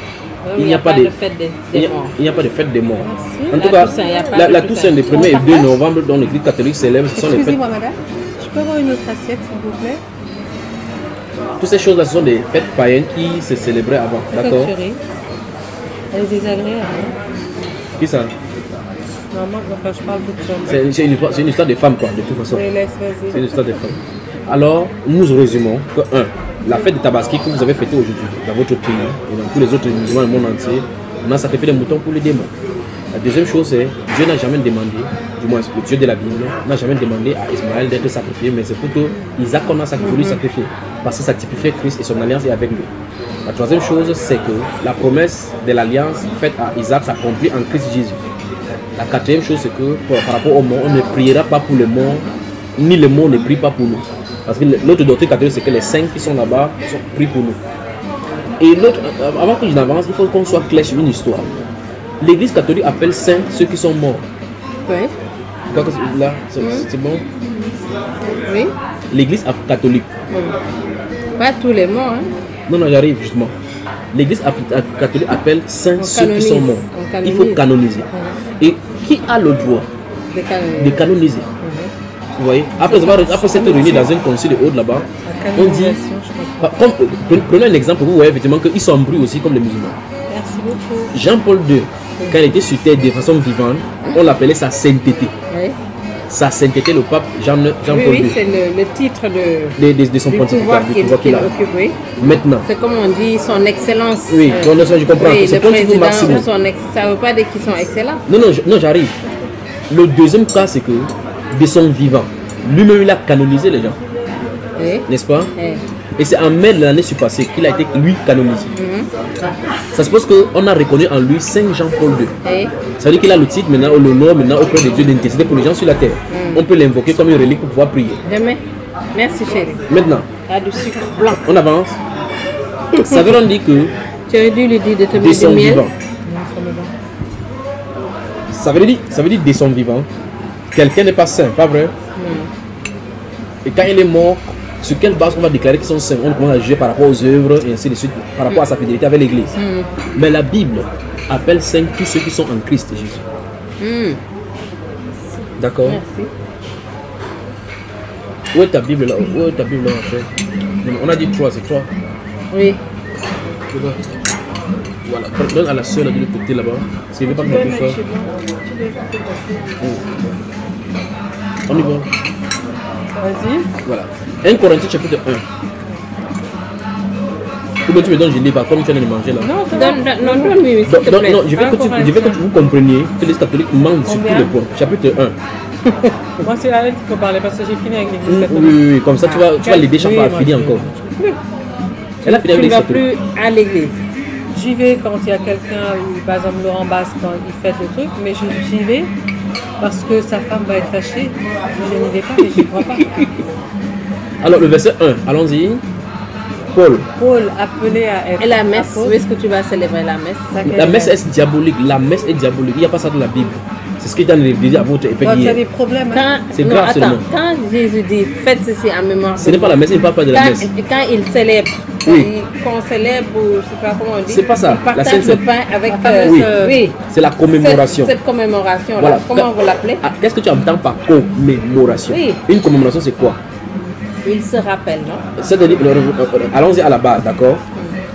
Il n'y a pas de fête des morts. Il n'y a pas de fête des morts. En La tout cas, Toussaint, il y a pas de la Toussaint. Toussaint des 1er et 2 novembre dans l'église catholique célèbre, ce sont les fêtes. Excusez-moi, madame. Je peux avoir une autre assiette, s'il vous plaît? Toutes ces choses-là, ce sont des fêtes païennes qui se célébraient avant. D'accord? Elle est désagréable. Hein? Qui ça? Maman, enfin, je parle toute seule. C'est une histoire de femmes, quoi, de toute façon. Je laisse, vas-y. C'est une histoire de femmes. Alors, nous résumons que, la fête de Tabaski que vous avez fêtée aujourd'hui dans votre pays et dans tous les autres musulmans du monde entier, on a sacrifié des moutons pour les démons. La deuxième chose, c'est Dieu n'a jamais demandé, du moins le Dieu de la Bible, n'a jamais demandé à Ismaël d'être sacrifié, mais c'est plutôt Isaac qu'on a voulu sacrifier, parce que ça typifiait Christ et son alliance est avec lui. La troisième chose, c'est que la promesse de l'alliance faite à Isaac s'accomplit en Christ Jésus. La quatrième chose, c'est que par rapport aux morts, on ne priera pas pour les morts, ni les morts ne prient pas pour nous. Parce que l'autre doctrine catholique, c'est que les saints qui sont là-bas prient pour nous. Et l'autre, avant que je n'avance, il faut qu'on soit clair sur une histoire. L'église catholique appelle saints ceux qui sont morts. Oui. Là, c'est bon? Oui. L'église catholique. Pas tous les morts. Hein. Non, j'arrive justement. L'église catholique appelle saints ceux qui sont morts. Il faut canoniser. Et qui a le droit de canoniser? Vous voyez, après s'être réunis dans un concile de haut là-bas, on dit, prenez un exemple, vous voyez effectivement qu'ils sont en bruit aussi comme les musulmans. Merci beaucoup. Jean-Paul II, quand il était sur terre de façon vivante, on l'appelait sa sainteté. Oui. Sa sainteté, le pape Jean-Paul Oui, II. c'est le titre de son du pontificat, pouvoir du qu'il pouvoir qu'il a. occupe. Oui. Maintenant. C'est comme on dit son excellence. Oui, je comprends. Oui, C'est le pontificat président, maximum. ça ne veut pas dire qu'ils sont excellents. Non, j'arrive. Le deuxième cas, c'est que de son vivant, lui-même il a canonisé les gens. Oui. N'est-ce pas? Oui. Et c'est en mai de l'année surpassée qu'il a été lui canonisé. Ça suppose qu'on a reconnu en lui Saint Jean-Paul II. Oui. Ça veut dire qu'il a le titre maintenant, ou l'honneur maintenant auprès de Dieu d'intercéder pour les gens sur la terre. On peut l'invoquer comme une relique pour pouvoir prier. Jamais. Merci chérie. Maintenant, Il y a du sucre blanc. on avance. Ça veut dire que Tu aurais dû lui dire de te de mettre son du miel. vivant. Ça veut dire de son vivant. Quelqu'un n'est pas saint, pas vrai? Et quand il est mort, sur quelle base on va déclarer qu'ils sont saints? On commence à juger par rapport aux œuvres et ainsi de suite, par rapport à sa fidélité avec l'église. Mais la Bible appelle saints tous ceux qui sont en Christ Jésus. D'accord? Merci. Où est ta Bible là? Où est ta Bible là en fait? On a dit 3, c'est 3. Oui. Voilà, donne à la soeur là de l'autre côté là-bas. Parce qu'il ne veut pas me faire plus fort. On y va. Vas-y. Voilà. 1 Corinthiens chapitre 1. Ou bien tu me donnes, je lis pas, comme tu viens de manger là. Non, ça va. Donne-lui, s'il te plaît. Non, je veux que vous compreniez que les catholiques mentent sur tous les points. Chapitre 1. Moi, c'est à elle qu'il faut parler parce que j'ai fini avec l'église Oui, catholique. oui, comme ça tu vas l'aider chaque fois à finir encore. Elle a fini Tu avec ne les vas catholiques. plus à l'église. j'y vais quand il y a quelqu'un, par exemple Laurent Basse, quand il fait le truc, mais j'y vais parce que sa femme va être fâchée. Je n'y vais pas, mais je n'y crois pas. Alors le verset 1, allons-y. Paul. Paul appelé à être Et la messe, apôtre. où est-ce que tu vas célébrer la messe? La messe est diabolique. La messe est diabolique. Il n'y a pas ça dans la Bible. C'est ce qu'il est en train de dire à votre effet Quand tu as hier. des problèmes, hein. Quand, C'est non, grave attends, seulement. quand Jésus dit faites ceci en mémoire Ce n'est pas la messe, il ne parle pas de la quand, messe. quand il célèbre, Oui. qu'on célèbre, ou je ne sais pas comment on dit, C'est pas ça, il la partage Sainte le Seine. pain avec Oui. oui. C'est la commémoration. Cette commémoration-là, Voilà. comment vous l'appelez? Ah, qu'est-ce que tu entends par commémoration? Oui. Une commémoration, c'est quoi? Il se rappelle, non? C'est-à-dire, allons-y à la base, d'accord?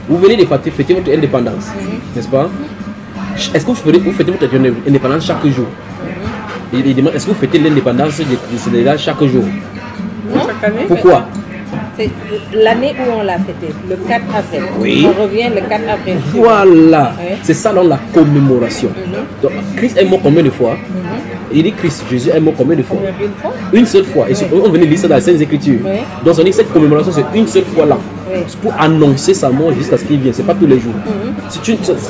Vous venez de fêter votre indépendance, n'est-ce pas? Est-ce que vous fêtez votre indépendance chaque jour? Il demande, est-ce que vous fêtez l'indépendance du Sénégal chaque jour? Non? Pourquoi? C'est l'année où on l'a fêté, le 4 avril. Oui. On revient le 4 avril. Voilà, Oui. c'est ça dans la commémoration. Donc, Christ est mort combien de fois? Il dit Christ, Jésus est mort combien de fois? Une fois? Une seule fois. Et on venait lire ça dans les Saintes Écritures. Oui. Donc on dit que cette commémoration, c'est une seule fois là. Oui. C'est pour annoncer sa mort jusqu'à ce qu'il vienne. C'est pas tous les jours.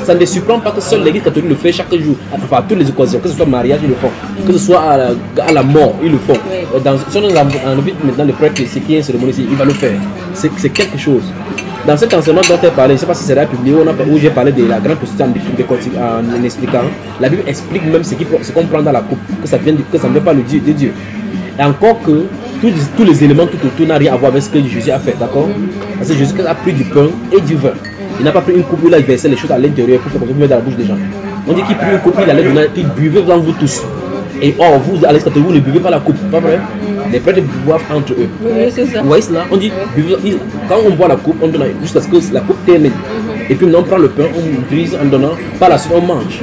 Ça ne surprend pas que seule l'Église catholique le fait chaque jour. Enfin, à toutes les occasions. Que ce soit mariage, ils le font. Que ce soit à la mort, ils le font. Oui. Si on invite maintenant le prêtre, c'est qui est une cérémonie ici, il va le faire. C'est quelque chose. Dans cet enseignement dont elle parlait, je ne sais pas si c'est là publié où j'ai parlé de la grande prostitution en expliquant, la Bible explique même ce qu'on prend dans la coupe, que ça ne vient pas de Dieu. Et encore que tous les éléments tout autour n'ont rien à voir avec ce que Jésus a fait, d'accord? Parce que Jésus a pris du pain et du vin. Il n'a pas pris une coupe où il a versé les choses à l'intérieur pour faire comme ça, pour mettre dans la bouche des gens. On dit qu'il prit une coupe, il allait donner, qu'il buvait devant vous tous. Et or, vous, à l'escateur, vous ne buvez pas la coupe, pas vrai? Les prêtres boivent entre eux. Oui, c'est ça. Vous voyez cela? On dit, quand on boit la coupe, on donne jusqu'à ce que la coupe termine. Et puis maintenant on prend le pain, on brise en donnant, par la suite on mange.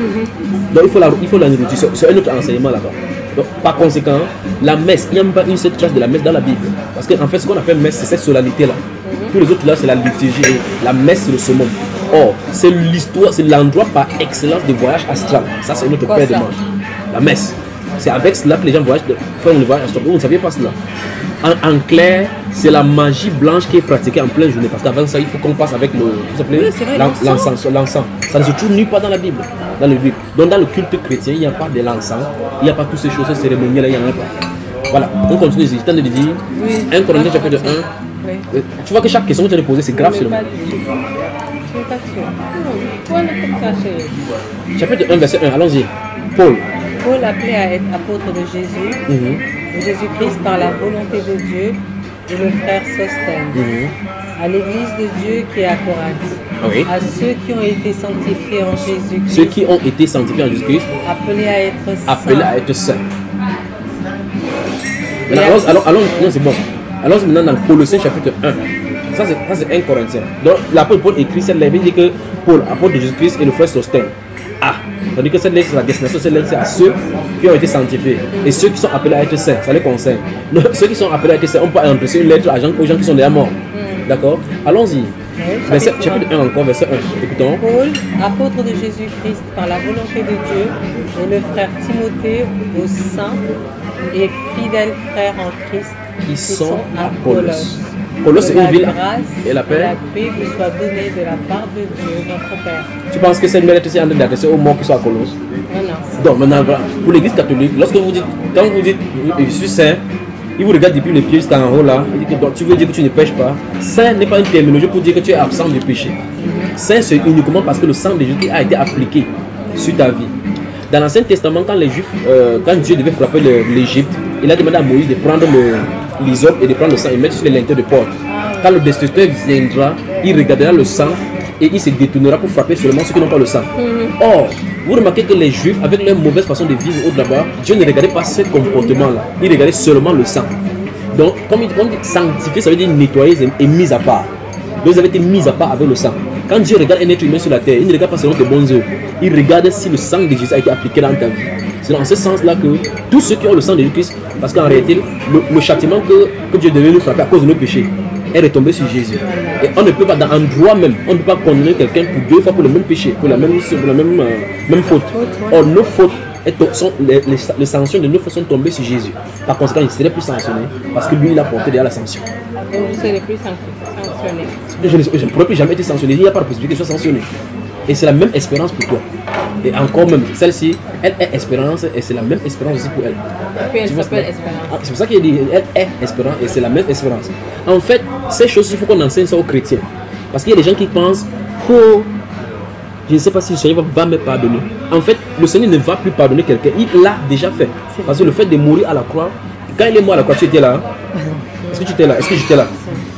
Donc il faut la nourriture. C'est un autre enseignement là-bas. Donc par conséquent, la messe, il n'y a même pas une seule trace de la messe dans la Bible. Parce qu'en fait, ce qu'on appelle messe, c'est cette solennité-là. Tous les autres là, c'est la liturgie. La messe, c'est le summum. Or, c'est l'histoire, c'est l'endroit par excellence de voyage astral. Ça, c'est notre père de manche. La messe. C'est avec cela que les gens voyagent, font le voyage astral. Vous ne saviez pas cela. En clair, c'est la magie blanche qui est pratiquée en pleine journée. Parce qu'avant ça, il faut qu'on passe avec l'encens. Ça ne se trouve nulle part dans la Bible. Donc dans le culte chrétien, il n'y a pas de l'encens. Il n'y a pas toutes ces choses cérémonielles, il n'y en a pas. Voilà, on continue. Je t'en ai dit, 1 Corinthiens chapitre 1. Tu vois que chaque question que tu as posée, c'est grave seulement. Chapitre 1, verset 1, allons-y. Paul. Paul appelé à être apôtre de Jésus, de Jésus-Christ par la volonté de Dieu, et le frère Sosthène, à l'église de Dieu qui est à Corinthe, Oui. à ceux qui ont été sanctifiés en Jésus-Christ, Ceux qui ont été sanctifiés en Jésus-Christ, appelés à être saints. appelés à être saints. Maintenant, allons, non, c'est bon. Allons maintenant dans Colossiens chapitre 1. Ça, c'est 1 Corinthiens. Donc, l'apôtre Paul écrit cette lettre. Il dit que Paul, apôtre de Jésus-Christ, et le frère Sosthène. Ah, c'est-à-dire que cette lettre, c'est la destination, cette lettre, c'est à ceux qui ont été sanctifiés. Et ceux qui sont appelés à être saints, ça les concerne. Donc, ceux qui sont appelés à être saints, on peut adresser une lettre aux gens qui sont déjà morts. D'accord? Allons-y. Chapitre 1 encore, verset 1. Écoutons. Paul, apôtre de Jésus-Christ par la volonté de Dieu, et le frère Timothée aux saints et fidèles frères en Christ Qui sont à à Colosse. Colosse, c'est une ville. Et la et paix. la paix vous soit donnée de la part de Dieu, notre Père. Tu penses que cette lettre est en train d'adresser aux morts qui sont à Colosse? Voilà. Donc maintenant, voilà. Pour l'église catholique, quand vous dites je suis saint, il vous regarde depuis les pieds jusqu'en haut là. Il dit que donc, tu veux dire que tu ne pêches pas. Saint n'est pas une terminologie pour dire que tu es absent du péché. Saint, c'est uniquement parce que le sang de Jésus a été appliqué sur ta vie. Dans l'Ancien Testament, quand les Juifs, quand Dieu devait frapper l'Égypte, il a demandé à Moïse de prendre l'hysope et de prendre le sang et mettre sur les lintels de porte. Quand le destructeur viendra, il regardera le sang et il se détournera pour frapper seulement ceux qui n'ont pas le sang. Or, vous remarquez que les Juifs, avec leur mauvaise façon de vivre au là-bas, Dieu ne regardait pas ce comportement-là. Il regardait seulement le sang. Donc, comme on dit sanctifier, ça veut dire nettoyer et mis à part. Donc, ils avaient été mis à part avec le sang. Quand Dieu regarde un être humain sur la terre, il ne regarde pas selon tes bons œuvres. Il regarde si le sang de Jésus a été appliqué dans ta vie. C'est dans ce sens-là que tous ceux qui ont le sang de Jésus-Christ, parce qu'en réalité, le châtiment que Dieu devait nous frapper à cause de nos péchés est retombé sur Jésus. Et on ne peut pas, dans un droit même, on ne peut pas condamner quelqu'un pour deux fois pour le même péché, pour la même faute. Or, nos fautes, les sanctions de nos fautes sont tombées sur Jésus. Par conséquent, il ne serait plus sanctionné parce que lui, il a porté derrière la sanction. Donc, vous ne serez plus sanctionné. Je ne pourrais plus jamais être sanctionné. Il n'y a pas de possibilité que je sois sanctionné. Et c'est la même espérance pour toi. Et encore même, celle-ci, elle est espérance et c'est la même espérance aussi pour elle. Et puis elle Tu vois, s'appelle c'est- Espérance. Ah, c'est pour ça qu'il dit elle est espérance et c'est la même espérance. En fait, ces choses, il faut qu'on enseigne ça aux chrétiens. Parce qu'il y a des gens qui pensent, oh, je ne sais pas si le Seigneur va me pardonner. En fait, le Seigneur ne va plus pardonner quelqu'un. Il l'a déjà fait. Parce que le fait de mourir à la croix, quand il est mort à la croix, tu étais là. Hein? Est-ce que tu étais là? Est-ce que j'étais là?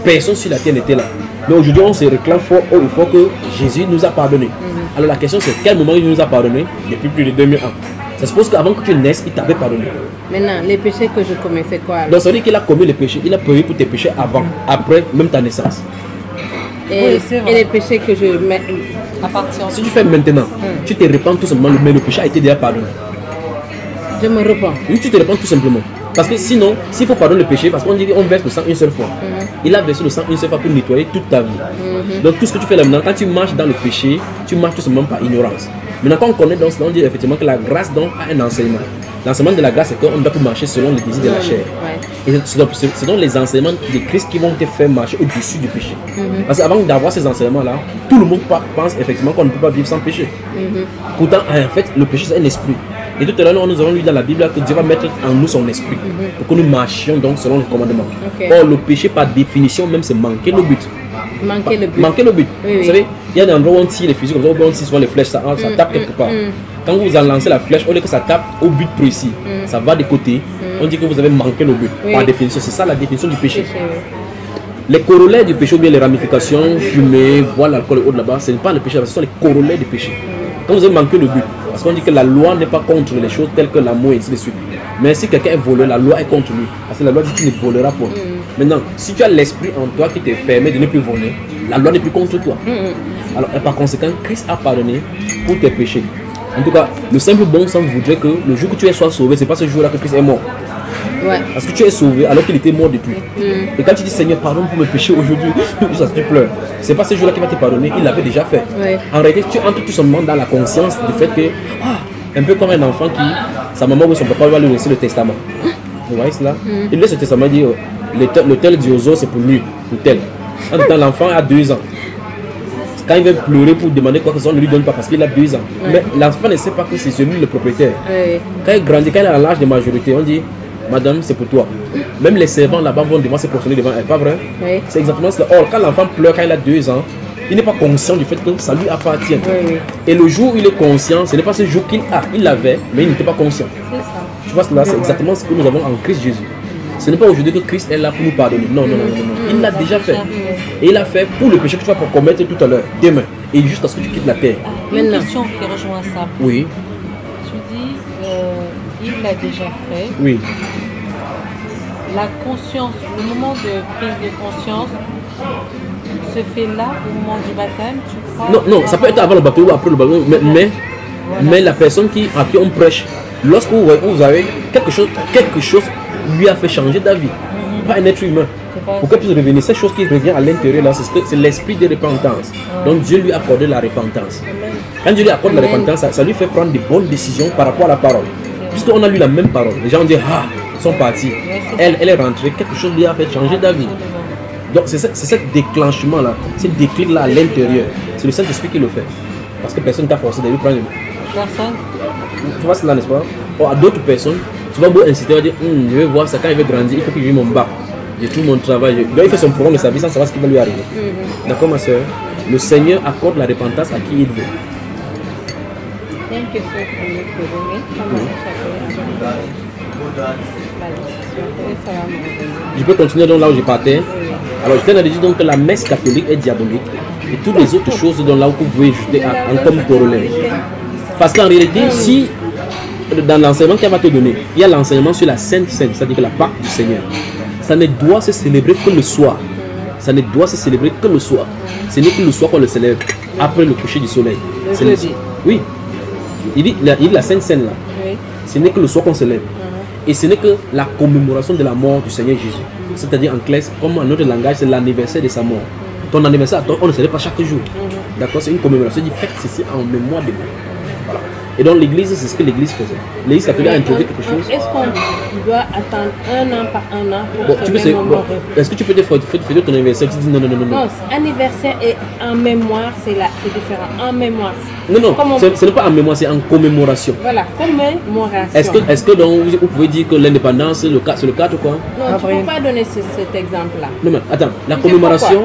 Personne sur la terre n'était là. Mais aujourd'hui, on se réclame fort, oh, il faut que Jésus nous a pardonné. Alors la question c'est, quel moment il nous a pardonné? Depuis plus de 2000 ans. Ça suppose qu'avant que tu naisses, il t'avait pardonné. Maintenant, les péchés que je commets, c'est quoi alors? Donc ça veut dire qu'il a commis les péchés. Il a payé pour tes péchés avant, après, même ta naissance. Et, c'est vrai. et les péchés que je mets. À partir Si tu fais maintenant, tu te répands tout simplement, mais le péché a été déjà pardonné. Je me repens. Oui, tu te répands tout simplement. Parce que sinon, s'il faut pardonner le péché, parce qu'on dit qu'on verse le sang une seule fois. Il a versé le sang une seule fois pour nettoyer toute ta vie. Donc tout ce que tu fais là maintenant, quand tu marches dans le péché, tu marches tout simplement par ignorance. Maintenant, quand on connaît donc cela, on dit effectivement que la grâce donc a un enseignement. L'enseignement de la grâce, c'est qu'on doit plus marcher selon les désirs de la chair. Ouais. Et c'est donc les enseignements de Christ qui vont te faire marcher au-dessus du péché. Parce qu'avant d'avoir ces enseignements-là, tout le monde pense effectivement qu'on ne peut pas vivre sans péché. Pourtant, en fait, le péché, c'est un esprit. Et tout à l'heure, nous avons lu dans la Bible que Dieu va mettre en nous son esprit pour que nous marchions donc selon le commandement. Ok. Or, le péché, par définition, même, c'est manquer le but. Manquer le but. Manquer le but. Oui, Vous oui. savez, il y a des endroits où on tire les fusils comme ça, où on tire souvent les flèches, ça tape quelque part. Quand vous en lancez la flèche, au lieu que ça tape au but précis, ça va de côté, on dit que vous avez manqué le but. Oui. Par définition, c'est ça la définition du péché. Péché, oui. Les corollaires du péché ou bien les ramifications, fumer, boire l'alcool et autres là-bas, ce n'est pas le péché, ce sont les corollaires du péché. Quand vous avez manqué le but, parce qu'on dit que la loi n'est pas contre les choses telles que l'amour et ainsi de suite. Mais si quelqu'un est voleur, la loi est contre lui. Parce que la loi dit que tu ne voleras pas. Maintenant, si tu as l'esprit en toi qui te permet de ne plus voler, la loi n'est plus contre toi. Alors, et par conséquent, Christ a pardonné pour tes péchés. En tout cas, le simple bon sens voudrait que le jour que tu es soit sauvé, c'est pas ce jour-là que Christ est mort. Ouais. Parce que tu es sauvé alors qu'il était mort depuis. Et quand tu dis Seigneur, pardonne pour mes péchés aujourd'hui, juste tu pleures. C'est pas ce jour-là qu'il va te pardonner, il l'avait déjà fait. Ouais. En réalité, tu entres tout simplement dans la conscience du fait que, un peu comme un enfant qui, sa maman ou son papa va lui laisser le testament. Vous voyez cela? Il laisse le testament, il dit, le tel dioso c'est pour lui, pour tel. En même temps, l'enfant a 2 ans. Quand il veut pleurer pour demander quoi que ce soit, on ne lui donne pas parce qu'il a 2 ans. Mais l'enfant ne sait pas que c'est celui le propriétaire. Ouais. Quand il grandit, quand il est à l'âge de majorité, on dit, madame, c'est pour toi. Même les servants là-bas vont devoir se prosterner devant elle, pas vrai? Oui. C'est exactement cela. Or, quand l'enfant pleure, quand il a 2 ans, il n'est pas conscient du fait que ça lui appartient. Oui. Et le jour où il est conscient, ce n'est pas ce jour qu'il a. Il l'avait, mais il n'était pas conscient. C'est ça. Tu vois cela, c'est exactement ce que nous avons en Christ Jésus. Ce n'est pas aujourd'hui que Christ est là pour nous pardonner. Non, non, non, non, non. Il l'a déjà fait. Et il l'a fait pour le péché que tu vas commettre tout à l'heure, demain. Et jusqu'à ce que tu quittes la terre. Une Maintenant. question qui rejoint ça. Oui, Tu dis, il l'a déjà fait. oui. La conscience, le moment de prise de conscience se fait là, au moment du baptême, tu crois? Non, non, ça peut être avant le baptême ou après le baptême, mais la personne à qui on prêche, lorsque vous avez quelque chose lui a fait changer d'avis, pas un être humain. Pour qu'elle puisse revenir, cette chose qui revient à l'intérieur là, c'est l'esprit de repentance. Donc Dieu lui a accordé la repentance. Quand Dieu lui accorde la repentance, ça lui fait prendre des bonnes décisions par rapport à la parole. Puisqu'on a lu la même parole, les gens ont dit, ah, ils sont partis. Elle est rentrée, quelque chose lui a fait changer d'avis. Donc c'est ce déclenchement là, ce déclic là à l'intérieur, c'est le Saint-Esprit qui le fait. Parce que personne ne t'a forcé de lui prendre. Personne. Tu vois cela, n'est-ce pas? Or, à d'autres personnes, tu vas beau inciter, tu vas dire, je vais voir ça quand il va grandir, il faut qu'il vive mon bac. J'ai tout mon travail. Donc il fait son programme de sa vie sans savoir ce qui va lui arriver. D'accord, ma soeur? Le Seigneur accorde la repentance à qui il veut. Il y a une question pour nous poser. Comment ça va me revenir. Je peux continuer donc là où je partais. Alors je t'ai dit donc que la messe catholique est diabolique et toutes les autres choses donc là où vous pouvez ajouter en comme corollaire. Parce qu'en réalité, si dans l'enseignement qu'elle va te donner, il y a l'enseignement sur la Sainte Seine, c'est-à-dire que la Pâque du Seigneur, ça ne doit se célébrer que le soir. Ça ne doit se célébrer que le soir. Ce n'est que le soir qu'on le célèbre, après le coucher du soleil. Le jeudi. Oui. Il dit la Sainte Seine là. Oui. Ce n'est que le soir qu'on célèbre. Et ce n'est que la commémoration de la mort du Seigneur Jésus. C'est-à-dire en clair, comme en notre langage, c'est l'anniversaire de sa mort. Ton anniversaire, on ne célèbre pas chaque jour. D'accord? C'est une commémoration. Il dit faites ceci en mémoire de moi. Voilà. Et donc l'église, c'est ce que l'église faisait. L'église catholique a introduit quelque chose. Est-ce qu'on doit attendre un an par un an pour Bon, se tu peux, mémorer? est-ce que tu peux te fêter ton anniversaire? Tu dis non, non, non, non. Non, anniversaire et en mémoire, c'est différent. En mémoire. Non, non, Comme on- ce n'est pas en mémoire, c'est en commémoration. Voilà, commémoration. Est-ce que donc, vous pouvez dire que l'indépendance, c'est le 4 quoi? Non, tu ne peux pas donner cet exemple-là. Non, mais attends, la Tu sais commémoration,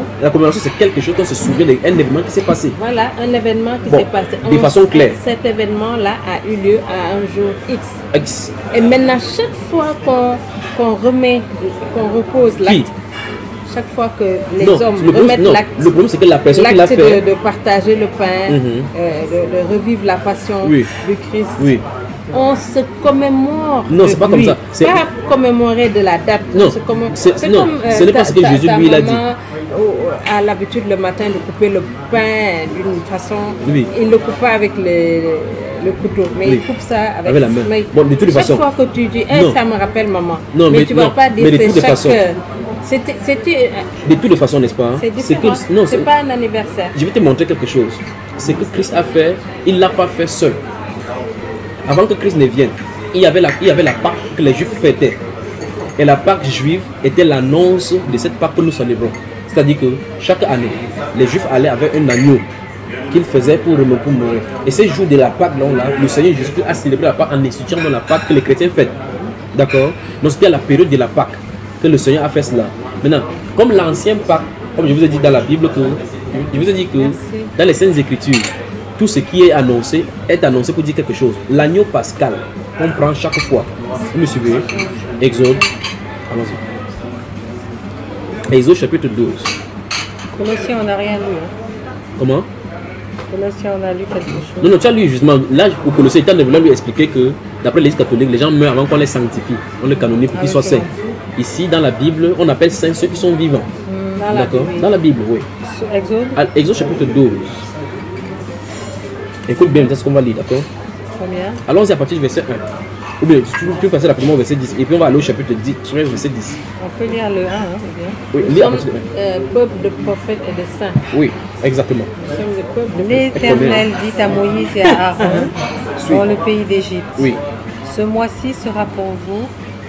c'est quelque chose qu'on se souvient d'un événement qui s'est passé. Voilà, un événement qui Bon, s'est passé. de façon claire. Cet événement-là a eu lieu à un jour X. X. Et maintenant, chaque fois qu'on repose Qui? l'acte, chaque fois que les Non, hommes le problème, remettent non, l'acte, le problème c'est que la personne qui l'a l'acte fait. de partager le pain, Mhm. de revivre la passion Oui. du Christ, Oui. on se commémore. Non, de c'est pas comme lui. ça. C'est- Pas commémorer de la date. Non, c'est non, comme, ce n'est pas ce que Jésus, lui, il a dit. A l'habitude le matin de couper le pain d'une façon. Oui. Il ne le coupe pas avec le couteau, mais Oui. il coupe ça avec, Avec la main. mais Bon, de toutes les chaque façons. fois que tu dis, Non. ça me rappelle maman. Non, mais mais tu ne vas non. pas dire Mais de c'est toutes les chaque. façons. C'était. De toutes les façons, n'est-ce pas? C'est que différent. non, C'est pas un anniversaire. Je vais te montrer quelque chose. Ce que Christ a fait, il ne l'a pas fait seul. Avant que Christ ne vienne, il y avait la Pâque que les Juifs fêtaient. Et la Pâque juive était l'annonce de cette Pâque que nous célébrons. C'est-à-dire que chaque année, les Juifs allaient avec un agneau qu'ils faisaient pour mourir. Et ces jours de la Pâque, là, le Seigneur Jésus a célébré la Pâque en instituant dans la Pâque que les chrétiens fêtent. D'accord? Donc c'était à la période de la Pâque que le Seigneur a fait cela. Maintenant, comme l'ancien Pâque, comme je vous ai dit dans la Bible, je vous ai dit que dans les Saintes Écritures, tout ce qui est annoncé pour dire quelque chose. L'agneau pascal qu'on prend chaque fois. Vous me suivez? Exode. Allons-y. Exode chapitre 12. Colossiens, on n'a rien lu. Hein. Comment? Colossiens, on a lu quelque chose. Non, non, tu as lu justement. Là, pour Colossiens, il t'a voulu lui expliquer que d'après l'Église catholique, les gens meurent avant qu'on les sanctifie. On les canonise pour qu'ils soient saints. Ici, dans la Bible, on appelle saints ceux qui sont vivants. D'accord? Dans la Bible, oui. Exode, Exode chapitre 12. Écoute bien, c'est ce qu'on va lire, d'accord? combien? Allons-y à partir du verset 1. Ou bien, tu peux passer rapidement au verset 10. Et puis on va aller au chapitre 10, 13, verset 10. On peut lire le 1, hein, c'est bien. Oui, Nous lis à sommes partir du 1. peuple de prophètes et de saints. Oui, exactement. Nous sommes le peuple de L'Éternel dit à Moïse et à Aaron dans le pays d'Égypte. Oui, Ce mois-ci sera pour vous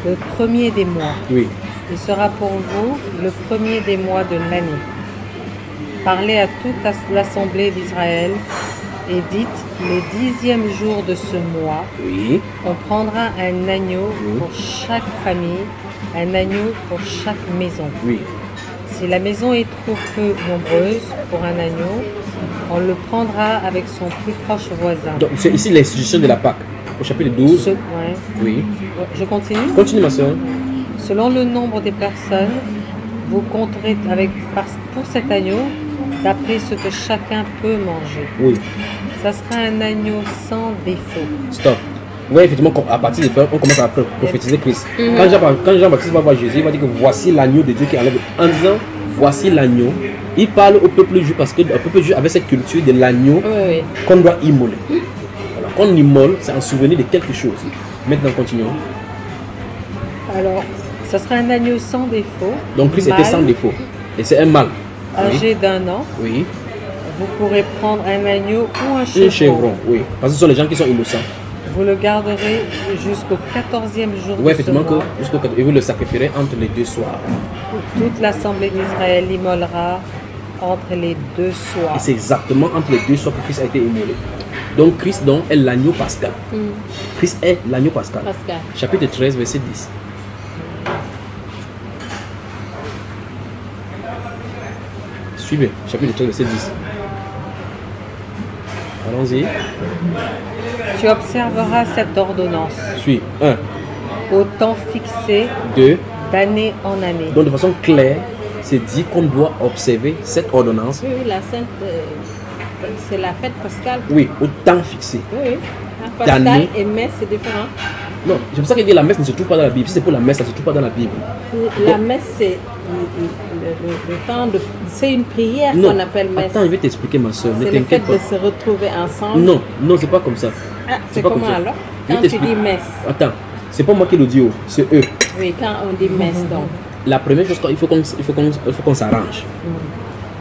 le premier des mois. oui, Il sera pour vous le premier des mois de l'année. Parlez à toute l'assemblée d'Israël et dites, le 10e jour de ce mois, oui, on prendra un agneau pour chaque famille, un agneau pour chaque maison. oui. Si la maison est trop peu nombreuse pour un agneau, on le prendra avec son plus proche voisin. Donc c'est ici l'institution de la Pâque. Au chapitre 12. Ouais. Oui. Je continue. Continue ma soeur. Selon le nombre des personnes, vous compterez pour cet agneau d'après ce que chacun peut manger. Oui. Ça sera un agneau sans défaut. Stop. Oui, effectivement, à partir de là, on commence à prophétiser Christ. Quand Jean-Baptiste va voir Jésus, il va dire que voici l'agneau de Dieu qui enlève. En disant voici l'agneau, il parle au peuple juif parce que le peuple juif avait cette culture de l'agneau Oui. qu'on doit immoler. Voilà. Quand on immole, c'est en souvenir de quelque chose. Maintenant, continuons. Alors, ça sera un agneau sans défaut. Donc Christ était mâle, sans défaut. Et c'est un mâle. âgé d'1 an. Oui. Vous pourrez prendre un agneau ou un Un chevreau. chevron, oui. Parce que ce sont les gens qui sont innocents. Vous le garderez jusqu'au 14e jour Oui, de ce effectivement, mois. et vous le sacrifierez entre les deux soirs. Toute l'assemblée d'Israël immolera entre les deux soirs. Et c'est exactement entre les deux soirs que Christ a été immolé. Donc Christ donc, est l'agneau pascal. Christ est l'agneau pascal. Pascal. Chapitre 13, verset 10. Suivez, chapitre 13, verset 10. Allons-y. Tu observeras cette ordonnance Suis. 1, au temps fixé 2. d'année en année. Donc de façon claire, c'est dit qu'on doit observer cette ordonnance. Oui, oui, la sainte, c'est la fête pascale. Oui, au temps fixé. Oui, oui. La Pascal D'année. et messe, c'est différent. Non, c'est pour ça qu'il dit la messe ne se trouve pas dans la Bible. Si c'est pour la messe, ça ne se trouve pas dans la Bible. La messe, c'est le temps de. C'est une prière Non, qu'on appelle messe. attends, je vais t'expliquer ma soeur. Ne C'est le fait t'inquiète de pas. se retrouver ensemble. Non, non, c'est pas comme ça. Ah, c'est pas comment comme ça. alors? Je vais Quand tu t'expliquer. dis messe. Attends, c'est pas moi qui le dis, oh, c'est eux. Oui, quand on dit messe, donc. La première chose, il faut qu'on s'arrange.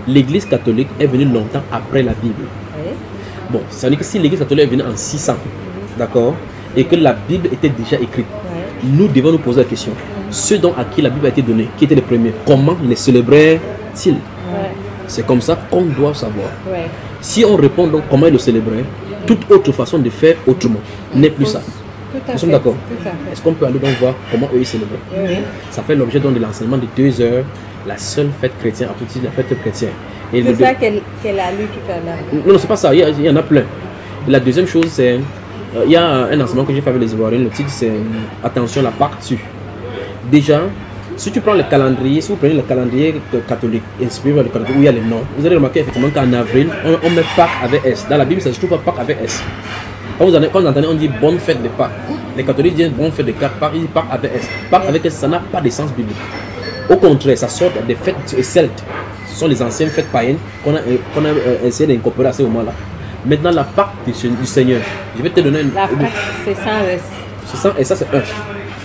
L'église catholique est venue longtemps après la Bible. Oui. Bon, ça veut dire que si l'église catholique est venue en 600, d'accord, et que la Bible était déjà écrite, Ouais. nous devons nous poser la question. Ceux dont à qui la Bible a été donnée, qui étaient les premiers, comment les célébraient-ils? Ouais. C'est comme ça qu'on doit savoir. Ouais. Si on répond donc comment ils le célébraient, toute autre façon de faire autrement n'est plus ça. Tout à Nous sommes fait, d'accord? Tout à fait. Est-ce qu'on peut aller donc voir comment eux ils célébraient? Oui. Ça fait l'objet donc de l'enseignement de 2 heures, la seule fête chrétienne, après la fête chrétienne. Et C'est le ça qu'elle a lu tout à l'heure. Non, c'est pas ça, il y en a plein. Et la deuxième chose, c'est il y a un enseignement que j'ai fait avec les Ivoiriens, le titre c'est attention, la Pâque tue. Déjà, si tu prends le calendrier, si vous prenez le calendrier catholique, inspiré par le calendrier où il y a les noms, vous allez remarquer effectivement qu'en avril, on met Pâques avec S. Dans la Bible, ça se trouve pas Pâques avec S. Quand vous entendez, on dit bonne fête de Pâques. Les catholiques disent bonne fête de Pâques, ils disent Pâques avec S. Pâques avec S, ça n'a pas de sens biblique. Au contraire, ça sort des fêtes celtes. Ce sont les anciennes fêtes païennes qu'on a essayé d'incorporer à ce moment-là. Maintenant, la Pâque du Seigneur, je vais te donner une. La Pâque, c'est sans S. C'est ça, et ça c'est un.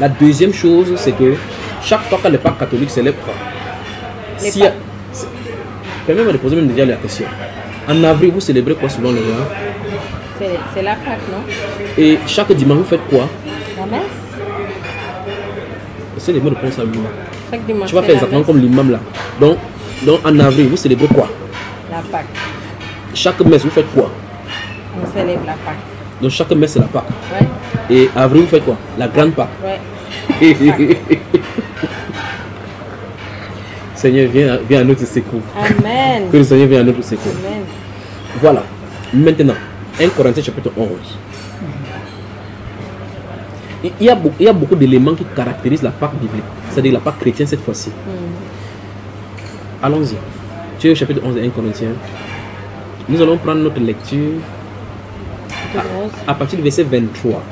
La deuxième chose, c'est que chaque fois que les Pâques catholiques célèbrent, Les si permettez-moi de poser même déjà la question. En avril, vous célébrez quoi selon les gens? C'est la Pâque, non? Et chaque dimanche, vous faites quoi? La messe? C'est les mots de réponse à l'imam. Chaque dimanche. Tu vas c'est faire la exactement messe. comme l'imam là. Donc en avril, vous célébrez quoi? La Pâque. Chaque messe, vous faites quoi? On célèbre la Pâque. Donc chaque messe, c'est la Pâque. Ouais. Et avril, vous faites quoi? La grande Pâque. Ouais. Seigneur, viens à notre secours. Amen. Que le Seigneur vienne à notre secours. Amen. Voilà. Maintenant, 1 Corinthiens chapitre 11. Il y a beaucoup d'éléments qui caractérisent la Pâque biblique, c'est-à-dire la Pâque chrétienne cette fois-ci. Allons-y. Tu es au chapitre 11 de 1 Corinthiens. Nous allons prendre notre lecture à partir du verset 23.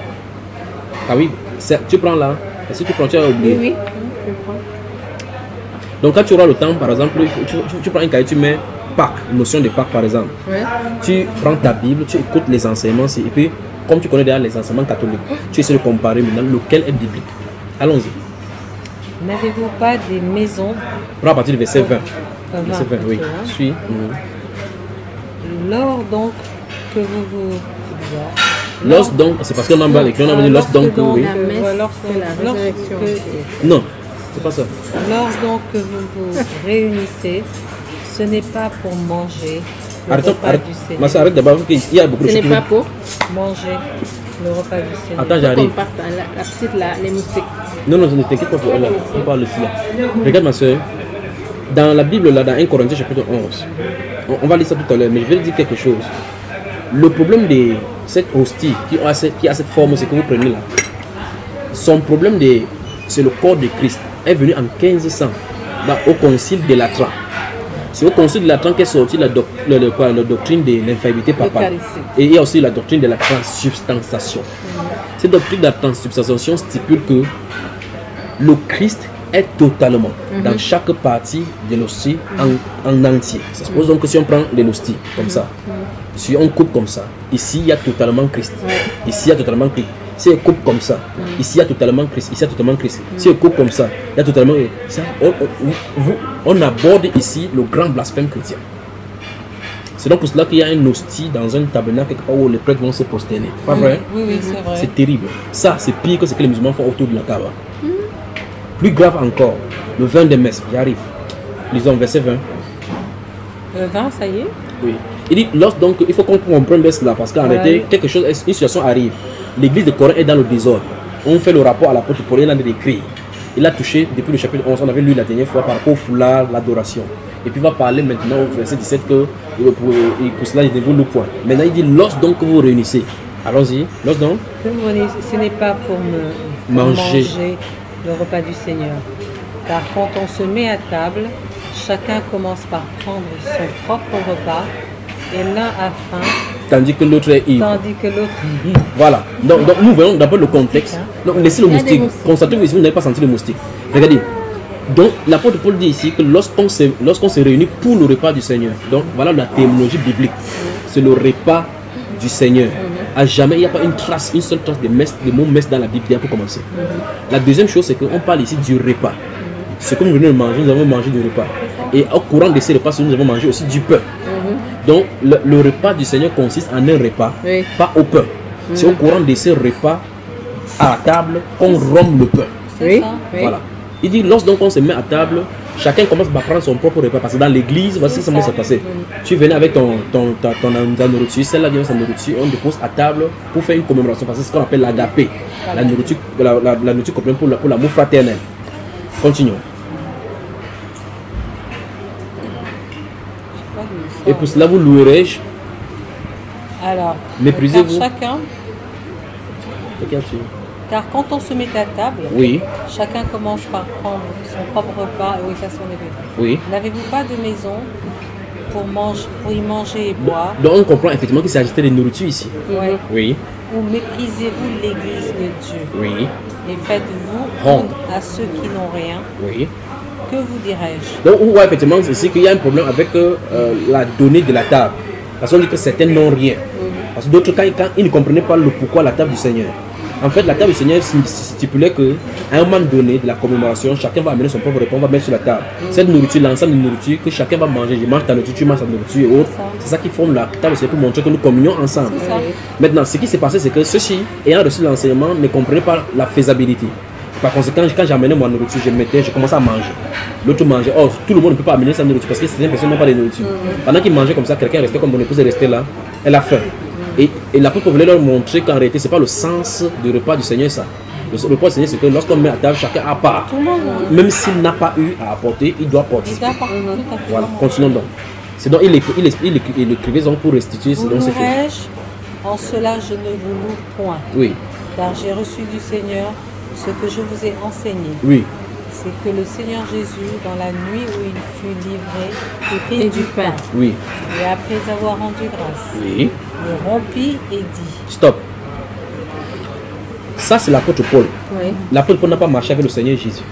Ah oui, tu prends là. Et si tu prends, tu as oublié. Oui, oui. Je prends. Donc quand tu auras le temps, par exemple, tu prends un cahier, tu mets Pâques, notion de Pâques par exemple. Ouais. Tu prends ta Bible, tu écoutes les enseignements, et puis comme tu connais déjà les enseignements catholiques, tu essaies de comparer maintenant lequel est biblique. Allons-y. N'avez-vous pas des maisons? Prends à partir du verset 20. 20, Verset 20, oui. hein. Suis. Lors donc que vous Lorsque donc, c'est parce qu'on en bas l'écrit, on a dit lorsque donc, oui. La messe, lorsque- c'est la lorsque- résurrection. Non, c'est pas ça. Lorsque donc que vous vous réunissez, ce n'est pas pour manger le Arrête, repas arrête. du Seigneur. Massa, arrête d'abord, il y a beaucoup de Ce choses. n'est pas pour Manger le repas du Seigneur. Attends, qu'on j'arrive. parte à la petite là, les moustiques. Non, ne t'inquiète pas pour elle, on parle ici là. Regarde ma soeur, dans la Bible là, dans 1 Corinthiens chapitre 11, on va lire ça tout à l'heure, mais je vais dire quelque chose. Le problème de cette hostie qui a cette forme, c'est que vous prenez là. Son problème, c'est le corps de Christ, est venu en 1500 au concile de Latran. C'est au concile de Latran qu'est sortie la doctrine de l'infaillibilité papale. L'Eucharistie. Et il y a aussi la doctrine de la transsubstantiation. Cette doctrine de la transsubstantiation stipule que le Christ est totalement dans chaque partie de l'hostie en entier. Ça suppose donc que si on prend de l'hostie comme ça, si on coupe comme ça, ici il y a totalement Christ. Ici il y a totalement Christ. Si on coupe comme ça, ici il y a totalement Christ. Ici il y a totalement Christ. Si on coupe comme ça, il y a totalement. Ça, on aborde ici le grand blasphème chrétien. C'est donc pour cela qu'il y a un hostie dans un tabernacle quelque part où les prêtres vont se prosterner. Pas vrai? Oui, oui, c'est vrai. C'est terrible. Ça, c'est pire que ce que les musulmans font autour de la Kaaba. Plus grave encore, le vin de messe. J'arrive. Lisons verset 20. Le vin, ça y est. Oui. Il dit, donc, il faut qu'on comprenne cela parce qu'en réalité, quelque chose, une situation arrive. L'église de Corinthe est dans le désordre. On fait le rapport à l'apôtre Paul, il a écrit. Il a touché, depuis le chapitre 11, on avait lu la dernière fois par rapport au foulard, l'adoration. Et puis il va parler maintenant au verset 17 que pour cela, il dévoile le point. Maintenant, il dit, lorsque donc vous vous réunissez. Allons-y. Lorsque donc Que vous réunissez, ce n'est pas pour Manger. le repas du Seigneur. Car quand on se met à table, chacun commence par prendre son propre repas et l'un a faim, tandis que l'autre est ivre. tandis que l'autre est ivre. Voilà. Donc nous voyons d'abord le contexte. Donc laissez le Il y a des moustique. moustiques. Constatez que ici, vous n'avez pas senti le moustique. Regardez. Donc l'apôtre Paul dit ici que lorsqu'on se réunit pour le repas du Seigneur, donc voilà la terminologie biblique. C'est le repas du Seigneur. À jamais, il n'y a pas une seule trace de messe, de mot messe dans la Bible bien pour commencer. La deuxième chose, c'est qu'on parle ici du repas. Ce que nous venons de manger, nous avons mangé du repas. Et au courant de ces repas, nous avons mangé aussi du pain. Donc le repas du Seigneur consiste en un repas, Oui. pas au pain. C'est au courant de ces repas à la table qu'on rompt le pain. Oui, ça. oui. Voilà. Il dit, lorsque on se met à table, chacun commence par prendre son propre repas. Parce que dans l'église, voici comment ça passait. Tu venais avec ta nourriture, celle-là vient sa nourriture, on dépose à table pour faire une commémoration. Parce que c'est ce qu'on appelle l'agapé. La nourriture, la nourriture commune pour l'amour fraternel. Continuons. Et pour cela, vous louerai-je. Alors, Méprisez-vous. Car quand on se met à table, Oui, chacun commence par prendre son propre repas et oui, ça sont les deux. oui. N'avez-vous pas de maison pour y manger et boire? Donc on comprend effectivement qu'il s'agissait de nourriture ici. Ouais. Oui, Ou méprisez-vous l'église de Dieu oui, et faites-vous Honte. honte à ceux qui n'ont rien? oui. Que vous dirais-je? Donc on voit effectivement c'est qu'il y a un problème avec la donnée de la table. Parce qu'on dit que certains n'ont rien. Parce que d'autres, quand ils ne comprenaient pas le pourquoi la table du Seigneur. En fait, la table du Seigneur stipulait qu'à un moment donné de la commémoration, chacun va amener son propre repas, on va mettre sur la table. Cette nourriture, l'ensemble de nourriture que chacun va manger, je mange ta nourriture, tu manges ta nourriture et autres. C'est ça qui forme la table, c'est pour montrer que nous communions ensemble. C'est ça. Maintenant, ce qui s'est passé, c'est que ceux-ci, ayant reçu l'enseignement, ne comprenaient pas la faisabilité. Par conséquent, quand j'amenais ma nourriture, je commençais à manger. L'autre mangeait. Or, tout le monde ne peut pas amener sa nourriture parce que certaines personnes n'ont pas de nourriture. Pendant qu'ils mangeaient comme ça, quelqu'un restait comme mon épouse est restée là. Elle a faim. Et l'apôtre voulait leur montrer qu'en réalité, ce n'est pas le sens du repas du Seigneur, ça. Le repas du Seigneur, c'est que lorsqu'on met à table, chacun à part. Même s'il n'a pas eu à apporter, il doit participer. Voilà, continuons donc. C'est donc, il écrivait donc pour restituer ce Vous dont c'est fait. louerai-je? En cela, je ne vous loue point. Oui, Car j'ai reçu du Seigneur ce que je vous ai enseigné. oui, C'est que le Seigneur Jésus, dans la nuit où il fut livré, prit Et du du pain. pain. oui, Et après avoir rendu grâce, oui. le rompit et dit. Stop. Ça, c'est l'apôtre Paul. Oui. L'apôtre Paul n'a pas marché avec le Seigneur Jésus.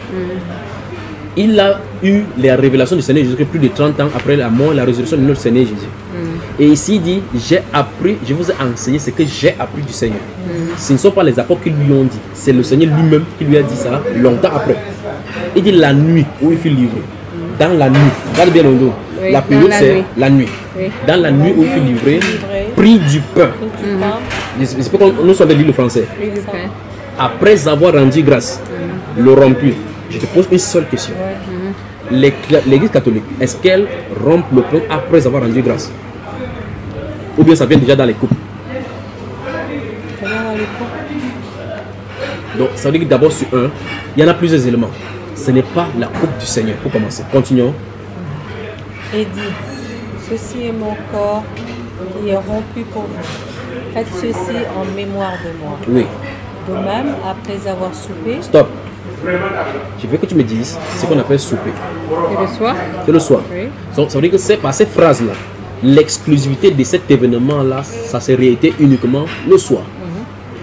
Il a eu les révélations du Seigneur Jésus plus de 30 ans après la mort et la résurrection de notre Seigneur Jésus. Et ici, il dit, j'ai appris, je vous ai enseigné ce que j'ai appris du Seigneur. Ce ne sont pas les apôtres qui lui ont dit, c'est le Seigneur lui-même qui lui a dit ça longtemps après. Il dit la nuit où il fut livré. Dans la nuit, regarde bien le dos. Oui, La période, dans la c'est nuit. la nuit. Oui. Dans la nuit où il fut livré, pris du pain. Prit du pain, C'est pour qu'on nous soit dit le français. Oui, du pain. Après avoir rendu grâce, le rompu. Je te pose une seule question. L'Église catholique, est-ce qu'elle rompt le pain après avoir rendu grâce? Ou bien ça vient déjà dans les coupes? comment on les prend? Donc ça veut dire que d'abord sur un, il y en a plusieurs éléments. Ce n'est pas la coupe du Seigneur. Pour commencer, continuons. Et dit, ceci est mon corps qui est rompu pour vous. Faites ceci en mémoire de moi. Oui, De même, après avoir soupé, stop. Je veux que tu me dises ce qu'on appelle souper. Et le soir? C'est le soir. Oui. Donc, ça veut dire que c'est par ces phrases-là, l'exclusivité de cet événement-là, ça s'est réalité uniquement le soir.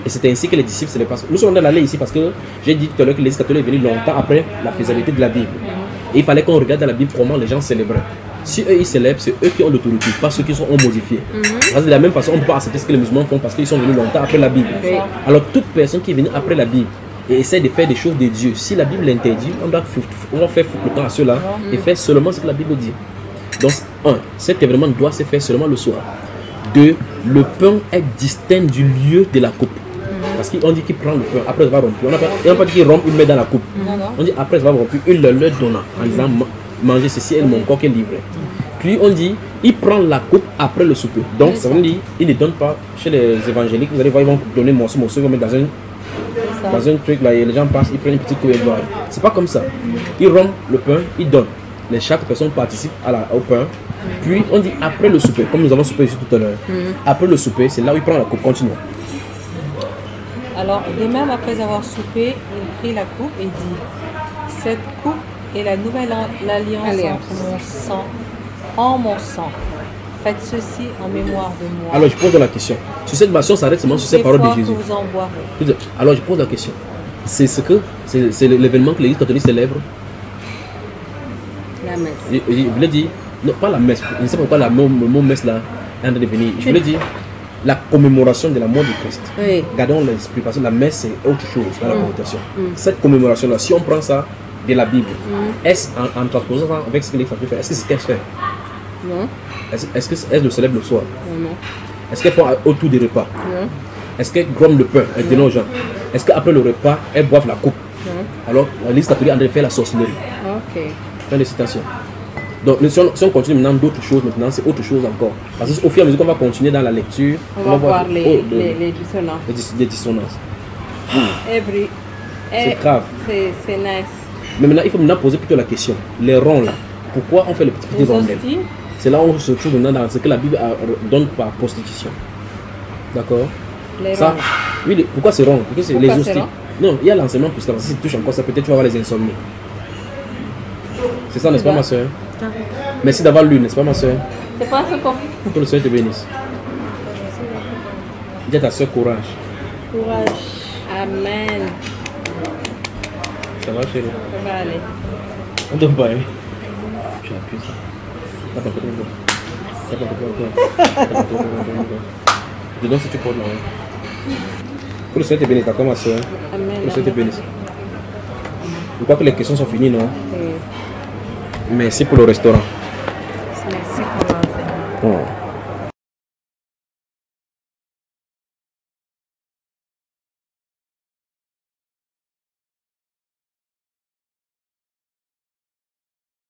Et c'est ainsi que les disciples se les passent. Nous sommes dans l'allée ici parce que j'ai dit tout à l'heure que l'Église catholique est venue longtemps après la faisabilité de la Bible. Et il fallait qu'on regarde dans la Bible comment les gens célébraient. Si eux ils célèbrent, c'est eux qui ont l'autorité, pas ceux qui sont modifiés. Parce que de la même façon, on ne peut pas accepter ce que les musulmans font parce qu'ils sont venus longtemps après la Bible. Oui. Alors toute personne qui est venue après la Bible et essaie de faire des choses de Dieu, si la Bible l'interdit, on va faire foutre le temps à ceux-là et faire seulement ce que la Bible dit. Donc, un, cet événement doit se faire seulement le soir. Deux, le pain est distinct du lieu de la coupe. Parce qu'on dit qu'il prend le pain après avoir rompu. On n'a pas dit qu'il rompt, il met dans la coupe. On dit après avoir rompu, il le leur donne en disant mangez ceci et mon corps qui est livré. Puis on dit il prend la coupe après le souper. Donc ça veut dire il ne donne pas chez les évangéliques. Vous allez voir, ils vont donner morceau, ils vont mettre dans un truc là et les gens passent, ils prennent une petite coupe et boivent. C'est pas comme ça. Il rompt le pain, il donne. Chaque personne participe au pain. Puis on dit après le souper, comme nous avons soupé ici tout à l'heure. Après le souper, c'est là où il prend la coupe. Continuons. alors de même après avoir soupé, il prit la coupe et dit, cette coupe est la nouvelle alliance en mon sang. Faites ceci en mémoire de moi. Alors je pose la question. Sur cette version, ça s'arrête seulement sur ces paroles de Jésus. Vous en boirez. Alors je pose la question. C'est l'événement que l'Église catholique célèbre. La messe. Je voulais dire, non pas la messe, je ne sais pas pourquoi le mot messe là est en train de venir. Je voulais dire la commémoration de la mort de Christ. Oui. Gardons l'esprit parce que la messe c'est autre chose dans la connotation. Cette commémoration là, si on prend ça de la Bible, est-ce en transposant ça avec ce que l'Église catholique fait, est-ce que c'est ce qu'elle fait? Non. Est-ce qu'elle le célèbre le soir? Non. Est-ce qu'elle fait autour des repas? Non. Est-ce qu'elles gromment le pain, elles donnent aux gens? Est-ce qu'après le repas, elles boivent la coupe? Alors, la liste catholique est en train de faire la sorcellerie. Ok. Fin de citation. Donc, si on continue maintenant d'autres choses, maintenant, c'est autre chose encore. Parce qu'au fur et à mesure qu'on va continuer dans la lecture, On va voir les dissonances. les dissonances. C'est grave. C'est nice. Mais maintenant, il faut maintenant poser plutôt la question. Les ronds là, pourquoi on fait les petits rondelles? C'est là où on se trouve maintenant dans ce que la Bible donne par prostitution. D'accord? Les Ça, ronds. oui, pourquoi c'est rond? Parce que c'est les Pourquoi c'est hosties. rond? Non, il y a l'enseignement pour ça. Si tu touches encore ça, peut-être tu vas avoir les insomnies. C'est ça, n'est-ce pas, ma soeur? Merci d'avoir lu, n'est-ce pas, ma soeur? C'est pas ce qu'on... Que le Seigneur te bénisse. Dis à ta soeur courage. Courage. Amen. Ça va, chérie? Ça va aller. On te bat, hein? Tu appuies ça. Attends, dis donc si tu portes là. Que le Seigneur te bénisse, d'accord, ma soeur? Amen. Que le Seigneur te bénisse. Je crois que les questions sont finies, non? Oui. Merci pour le restaurant. Merci pour l'enseignement. Oh.